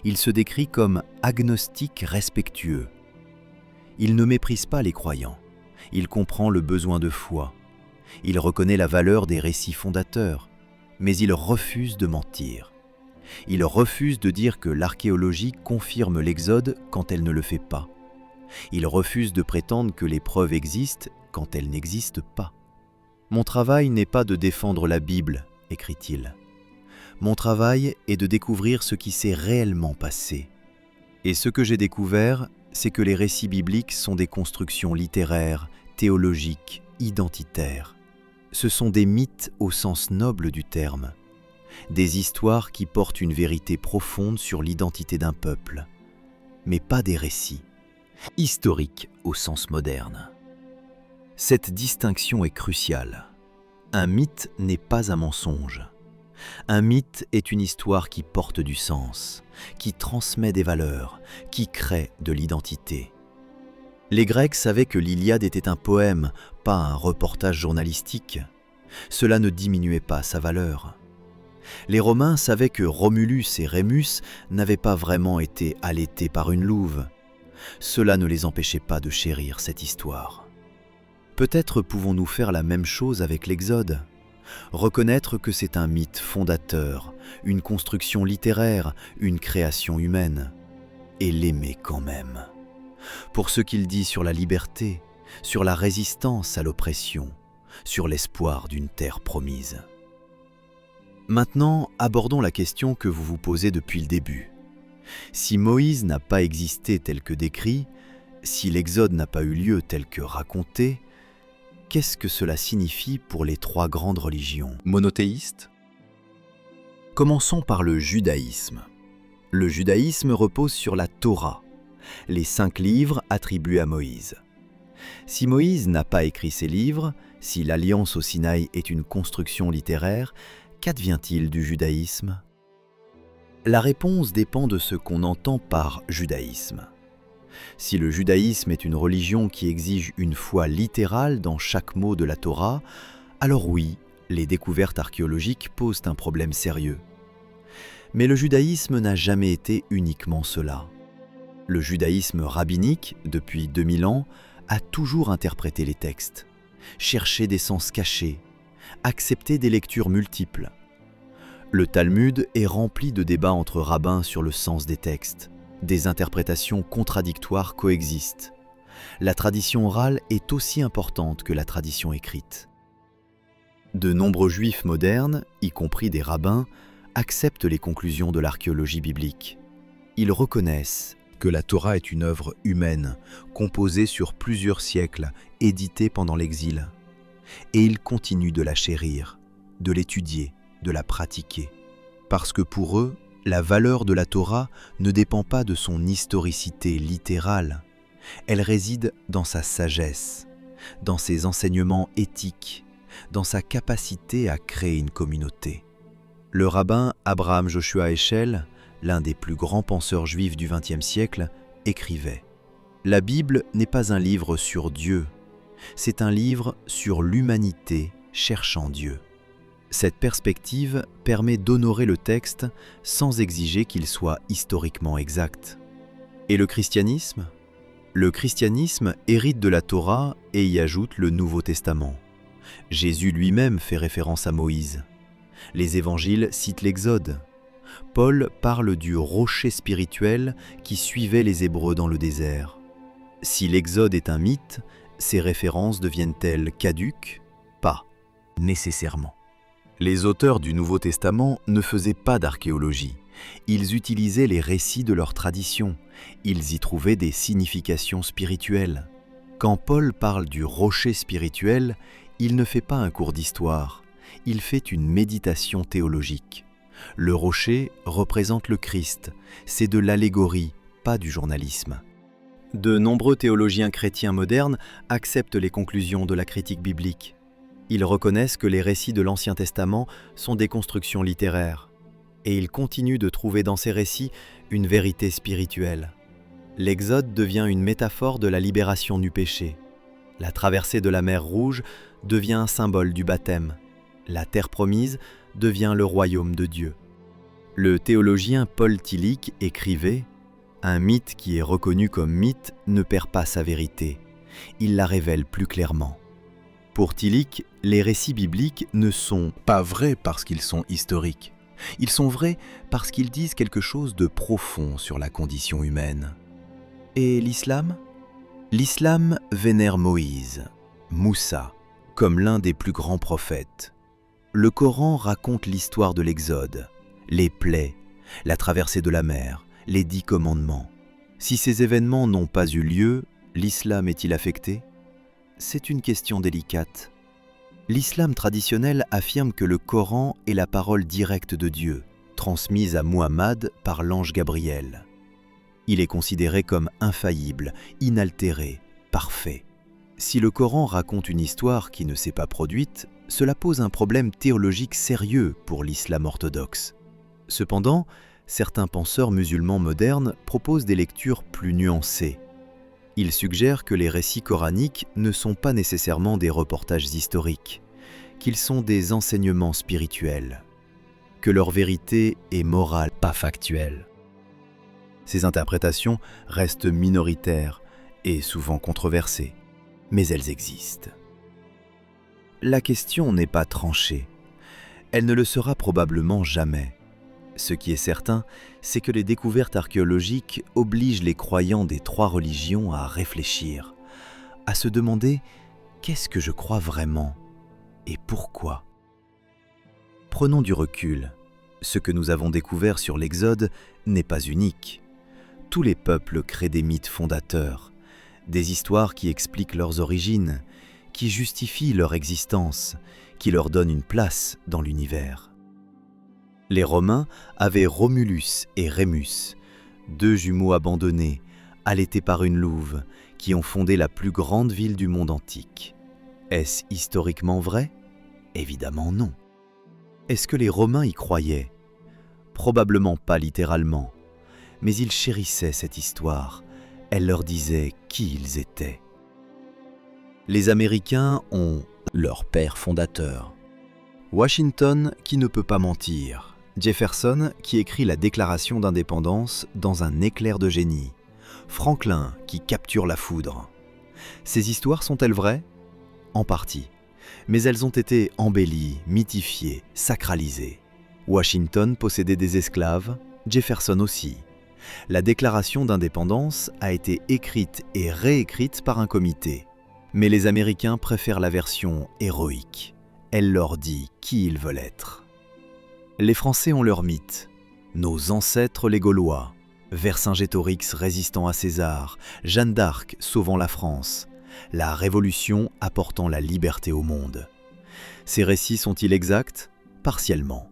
S1: Il se décrit comme agnostique respectueux. Il ne méprise pas les croyants. Il comprend le besoin de foi. Il reconnaît la valeur des récits fondateurs, mais il refuse de mentir. Il refuse de dire que l'archéologie confirme l'Exode quand elle ne le fait pas. Il refuse de prétendre que les preuves existent quand elles n'existent pas. « Mon travail n'est pas de défendre la Bible », écrit-il. « Mon travail est de découvrir ce qui s'est réellement passé. Et ce que j'ai découvert, c'est que les récits bibliques sont des constructions littéraires, théologiques, identitaires. Ce sont des mythes au sens noble du terme, des histoires qui portent une vérité profonde sur l'identité d'un peuple, mais pas des récits, historiques au sens moderne. Cette distinction est cruciale. Un mythe n'est pas un mensonge. Un mythe est une histoire qui porte du sens, qui transmet des valeurs, qui crée de l'identité. Les Grecs savaient que l'Iliade était un poème, pas un reportage journalistique. Cela ne diminuait pas sa valeur. Les Romains savaient que Romulus et Rémus n'avaient pas vraiment été allaités par une louve. Cela ne les empêchait pas de chérir cette histoire. Peut-être pouvons-nous faire la même chose avec l'Exode. Reconnaître que c'est un mythe fondateur, une construction littéraire, une création humaine, et l'aimer quand même. Pour ce qu'il dit sur la liberté, sur la résistance à l'oppression, sur l'espoir d'une terre promise. Maintenant, abordons la question que vous vous posez depuis le début. Si Moïse n'a pas existé tel que décrit, si l'Exode n'a pas eu lieu tel que raconté, qu'est-ce que cela signifie pour les 3 grandes religions monothéistes? Commençons par le judaïsme. Le judaïsme repose sur la Torah, les 5 livres attribués à Moïse. Si Moïse n'a pas écrit ces livres, si l'Alliance au Sinaï est une construction littéraire, qu'advient-il du judaïsme? La réponse dépend de ce qu'on entend par judaïsme. Si le judaïsme est une religion qui exige une foi littérale dans chaque mot de la Torah, alors oui, les découvertes archéologiques posent un problème sérieux. Mais le judaïsme n'a jamais été uniquement cela. Le judaïsme rabbinique, depuis 2000 ans, a toujours interprété les textes, cherché des sens cachés, accepté des lectures multiples. Le Talmud est rempli de débats entre rabbins sur le sens des textes. Des interprétations contradictoires coexistent. La tradition orale est aussi importante que la tradition écrite. De nombreux juifs modernes, y compris des rabbins, acceptent les conclusions de l'archéologie biblique. Ils reconnaissent que la Torah est une œuvre humaine, composée sur plusieurs siècles, éditée pendant l'exil. Et ils continuent de la chérir, de l'étudier, de la pratiquer. Parce que pour eux, la valeur de la Torah ne dépend pas de son historicité littérale. Elle réside dans sa sagesse, dans ses enseignements éthiques, dans sa capacité à créer une communauté. Le rabbin Abraham Joshua Heschel, l'un des plus grands penseurs juifs du XXe siècle, écrivait « La Bible n'est pas un livre sur Dieu, c'est un livre sur l'humanité cherchant Dieu. » Cette perspective permet d'honorer le texte sans exiger qu'il soit historiquement exact. Et le christianisme ? Le christianisme hérite de la Torah et y ajoute le Nouveau Testament. Jésus lui-même fait référence à Moïse. Les évangiles citent l'Exode. Paul parle du rocher spirituel qui suivait les Hébreux dans le désert. Si l'Exode est un mythe, ces références deviennent-elles caduques ? Pas nécessairement. Les auteurs du Nouveau Testament ne faisaient pas d'archéologie. Ils utilisaient les récits de leur tradition. Ils y trouvaient des significations spirituelles. Quand Paul parle du rocher spirituel, il ne fait pas un cours d'histoire. Il fait une méditation théologique. Le rocher représente le Christ. C'est de l'allégorie, pas du journalisme. De nombreux théologiens chrétiens modernes acceptent les conclusions de la critique biblique. Ils reconnaissent que les récits de l'Ancien Testament sont des constructions littéraires. Et ils continuent de trouver dans ces récits une vérité spirituelle. L'Exode devient une métaphore de la libération du péché. La traversée de la mer Rouge devient un symbole du baptême. La terre promise devient le royaume de Dieu. Le théologien Paul Tillich écrivait « Un mythe qui est reconnu comme mythe ne perd pas sa vérité. Il la révèle plus clairement. » Pour Tillich, les récits bibliques ne sont pas vrais parce qu'ils sont historiques. Ils sont vrais parce qu'ils disent quelque chose de profond sur la condition humaine. Et l'islam ? L'islam vénère Moïse, Moussa, comme l'un des plus grands prophètes. Le Coran raconte l'histoire de l'Exode, les plaies, la traversée de la mer, les 10 commandements. Si ces événements n'ont pas eu lieu, l'islam est-il affecté ? C'est une question délicate. L'islam traditionnel affirme que le Coran est la parole directe de Dieu, transmise à Muhammad par l'ange Gabriel. Il est considéré comme infaillible, inaltéré, parfait. Si le Coran raconte une histoire qui ne s'est pas produite, cela pose un problème théologique sérieux pour l'islam orthodoxe. Cependant, certains penseurs musulmans modernes proposent des lectures plus nuancées. Ils suggèrent que les récits coraniques ne sont pas nécessairement des reportages historiques, qu'ils sont des enseignements spirituels, que leur vérité est morale, pas factuelle. Ces interprétations restent minoritaires et souvent controversées, mais elles existent. La question n'est pas tranchée. Elle ne le sera probablement jamais. Ce qui est certain, c'est que les découvertes archéologiques obligent les croyants des 3 religions à réfléchir, à se demander « qu'est-ce que je crois vraiment et pourquoi ?» Prenons du recul. Ce que nous avons découvert sur l'Exode n'est pas unique. Tous les peuples créent des mythes fondateurs, des histoires qui expliquent leurs origines, qui justifient leur existence, qui leur donnent une place dans l'univers. Les Romains avaient Romulus et Rémus, 2 jumeaux abandonnés, allaités par une louve, qui ont fondé la plus grande ville du monde antique. Est-ce historiquement vrai ? Évidemment non. Est-ce que les Romains y croyaient ? Probablement pas littéralement, mais ils chérissaient cette histoire. Elle leur disait qui ils étaient. Les Américains ont leur père fondateur. Washington qui ne peut pas mentir. Jefferson qui écrit la Déclaration d'indépendance dans un éclair de génie. Franklin qui capture la foudre. Ces histoires sont-elles vraies ? En partie. Mais elles ont été embellies, mythifiées, sacralisées. Washington possédait des esclaves, Jefferson aussi. La déclaration d'indépendance a été écrite et réécrite par un comité. Mais les Américains préfèrent la version héroïque. Elle leur dit qui ils veulent être. Les Français ont leur mythe. Nos ancêtres les Gaulois, Vercingétorix résistant à César, Jeanne d'Arc sauvant la France, la Révolution apportant la liberté au monde. Ces récits sont-ils exacts? Partiellement.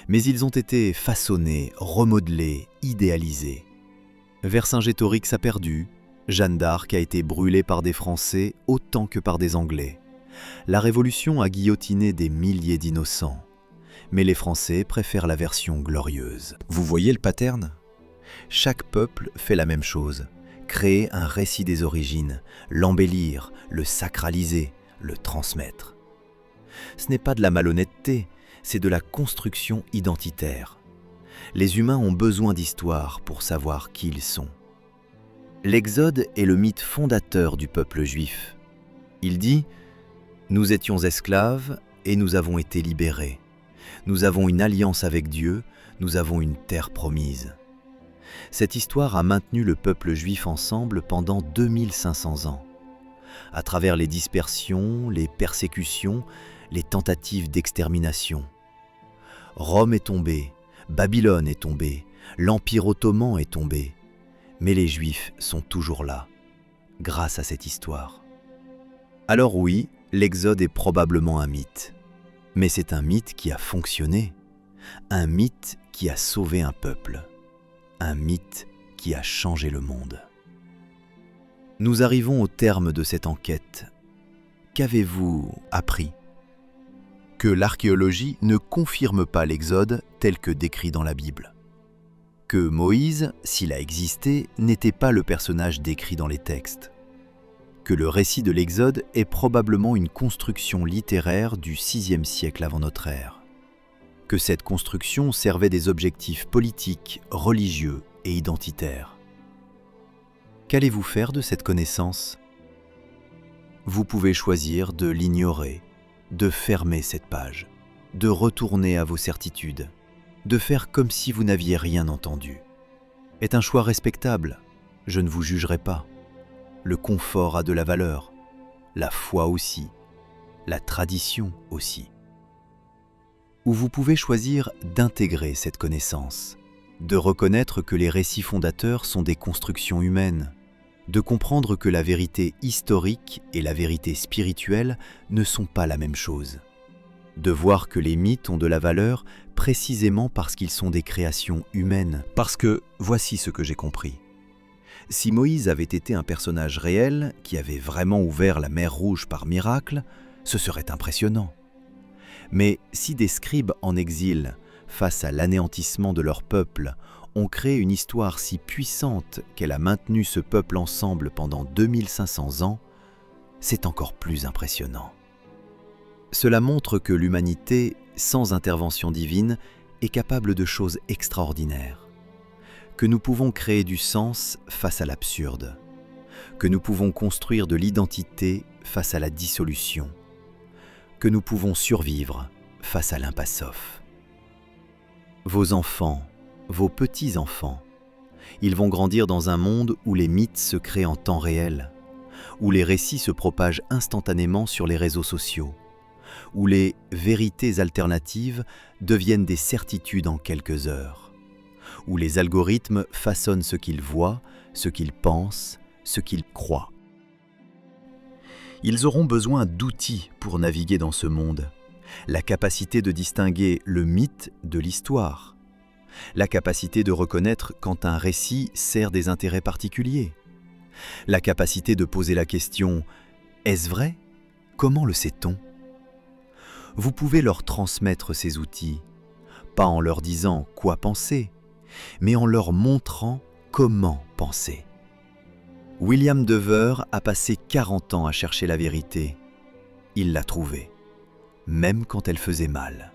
S1: Mais ils ont été façonnés, remodelés, idéalisés. Vercingétorix a perdu, Jeanne d'Arc a été brûlée par des Français autant que par des Anglais. La Révolution a guillotiné des milliers d'innocents. Mais les Français préfèrent la version glorieuse. Vous voyez le pattern? Chaque peuple fait la même chose. Créer un récit des origines, l'embellir, le sacraliser, le transmettre. Ce n'est pas de la malhonnêteté, c'est de la construction identitaire. Les humains ont besoin d'histoire pour savoir qui ils sont. L'Exode est le mythe fondateur du peuple juif. Il dit « Nous étions esclaves et nous avons été libérés. Nous avons une alliance avec Dieu, nous avons une terre promise. » Cette histoire a maintenu le peuple juif ensemble pendant 2500 ans. À travers les dispersions, les persécutions, les tentatives d'extermination. Rome est tombée, Babylone est tombée, l'Empire ottoman est tombé. Mais les Juifs sont toujours là, grâce à cette histoire. Alors oui, l'Exode est probablement un mythe. Mais c'est un mythe qui a fonctionné. Un mythe qui a sauvé un peuple. Un mythe qui a changé le monde. Nous arrivons au terme de cette enquête. Qu'avez-vous appris? Que l'archéologie ne confirme pas l'Exode tel que décrit dans la Bible. Que Moïse, s'il a existé, n'était pas le personnage décrit dans les textes. Que le récit de l'Exode est probablement une construction littéraire du VIe siècle avant notre ère. Que cette construction servait des objectifs politiques, religieux et identitaires. Qu'allez-vous faire de cette connaissance? Vous pouvez choisir de l'ignorer, de fermer cette page, de retourner à vos certitudes, de faire comme si vous n'aviez rien entendu. Est un choix respectable, je ne vous jugerai pas. Le confort a de la valeur, la foi aussi, la tradition aussi. Ou vous pouvez choisir d'intégrer cette connaissance, de reconnaître que les récits fondateurs sont des constructions humaines, de comprendre que la vérité historique et la vérité spirituelle ne sont pas la même chose, de voir que les mythes ont de la valeur précisément parce qu'ils sont des créations humaines, parce que voici ce que j'ai compris. Si Moïse avait été un personnage réel qui avait vraiment ouvert la mer Rouge par miracle, ce serait impressionnant. Mais si des scribes en exil, face à l'anéantissement de leur peuple, ont créé une histoire si puissante qu'elle a maintenu ce peuple ensemble pendant 2500 ans, c'est encore plus impressionnant. Cela montre que l'humanité, sans intervention divine, est capable de choses extraordinaires. Que nous pouvons créer du sens face à l'absurde. Que nous pouvons construire de l'identité face à la dissolution. Que nous pouvons survivre face à l'impasse. Vos enfants, vos petits-enfants, ils vont grandir dans un monde où les mythes se créent en temps réel, où les récits se propagent instantanément sur les réseaux sociaux, où les vérités alternatives deviennent des certitudes en quelques heures, où les algorithmes façonnent ce qu'ils voient, ce qu'ils pensent, ce qu'ils croient. Ils auront besoin d'outils pour naviguer dans ce monde, la capacité de distinguer le mythe de l'histoire, la capacité de reconnaître quand un récit sert des intérêts particuliers, la capacité de poser la question « Est-ce vrai? Comment le sait-on » Vous pouvez leur transmettre ces outils, pas en leur disant quoi penser, mais en leur montrant comment penser. William Dever a passé 40 ans à chercher la vérité. Il l'a trouvée, même quand elle faisait mal.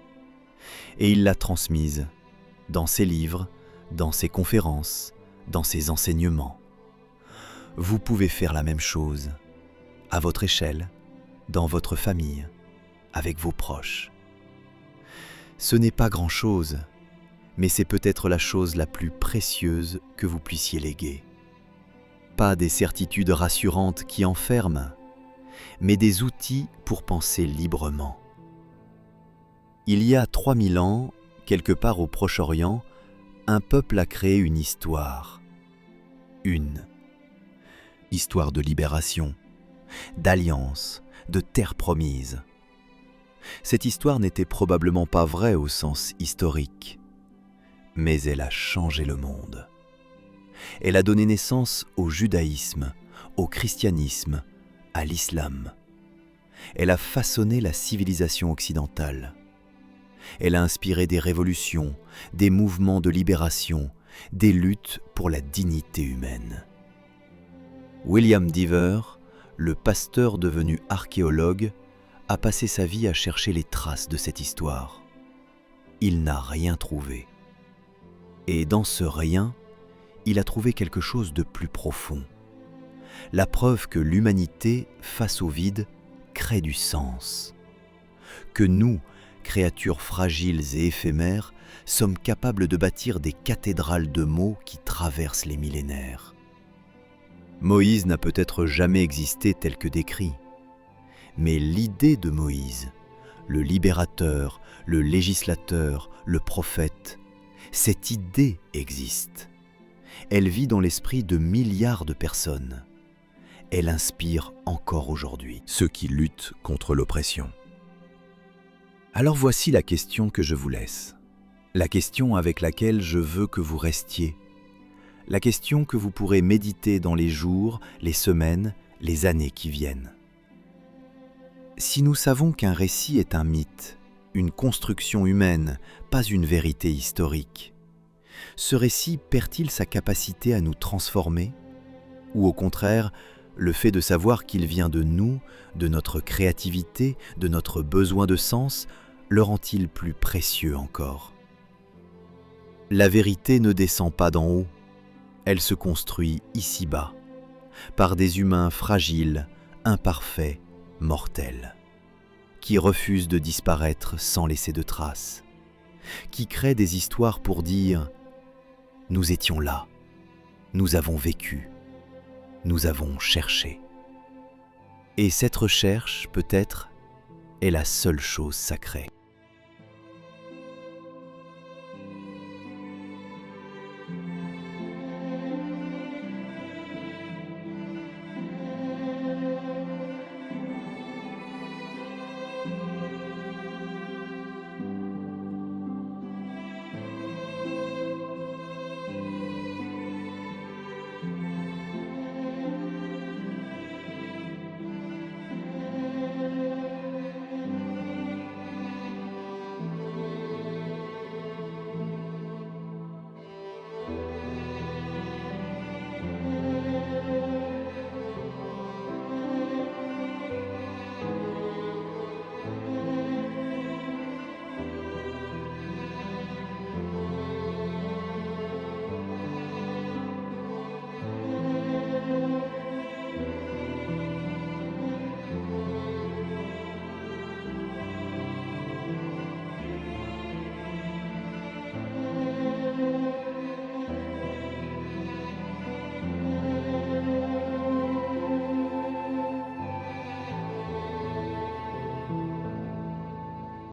S1: Et il l'a transmise dans ses livres, dans ses conférences, dans ses enseignements. Vous pouvez faire la même chose, à votre échelle, dans votre famille, avec vos proches. Ce n'est pas grand-chose, mais c'est peut-être la chose la plus précieuse que vous puissiez léguer. Pas des certitudes rassurantes qui enferment, mais des outils pour penser librement. Il y a 3000 ans, quelque part au Proche-Orient, un peuple a créé une histoire. Une histoire de libération, d'alliance, de terre promise. Cette histoire n'était probablement pas vraie au sens historique, mais elle a changé le monde. Elle a donné naissance au judaïsme, au christianisme, à l'islam. Elle a façonné la civilisation occidentale. Elle a inspiré des révolutions, des mouvements de libération, des luttes pour la dignité humaine. William Dever, le pasteur devenu archéologue, a passé sa vie à chercher les traces de cette histoire. Il n'a rien trouvé. Et dans ce rien, il a trouvé quelque chose de plus profond. La preuve que l'humanité, face au vide, crée du sens. Que nous, créatures fragiles et éphémères, sommes capables de bâtir des cathédrales de mots qui traversent les millénaires. Moïse n'a peut-être jamais existé tel que décrit, mais l'idée de Moïse, le libérateur, le législateur, le prophète, cette idée existe. Elle vit dans l'esprit de milliards de personnes. Elle inspire encore aujourd'hui ceux qui luttent contre l'oppression. Alors voici la question que je vous laisse, la question avec laquelle je veux que vous restiez, la question que vous pourrez méditer dans les jours, les semaines, les années qui viennent. Si nous savons qu'un récit est un mythe, une construction humaine, pas une vérité historique, ce récit perd-il sa capacité à nous transformer? Ou au contraire, le fait de savoir qu'il vient de nous, de notre créativité, de notre besoin de sens, le rend-il plus précieux encore? La vérité ne descend pas d'en haut, elle se construit ici-bas, par des humains fragiles, imparfaits, mortels, qui refusent de disparaître sans laisser de traces, qui créent des histoires pour dire « nous étions là, nous avons vécu, nous avons cherché ». Et cette recherche, peut-être, est la seule chose sacrée.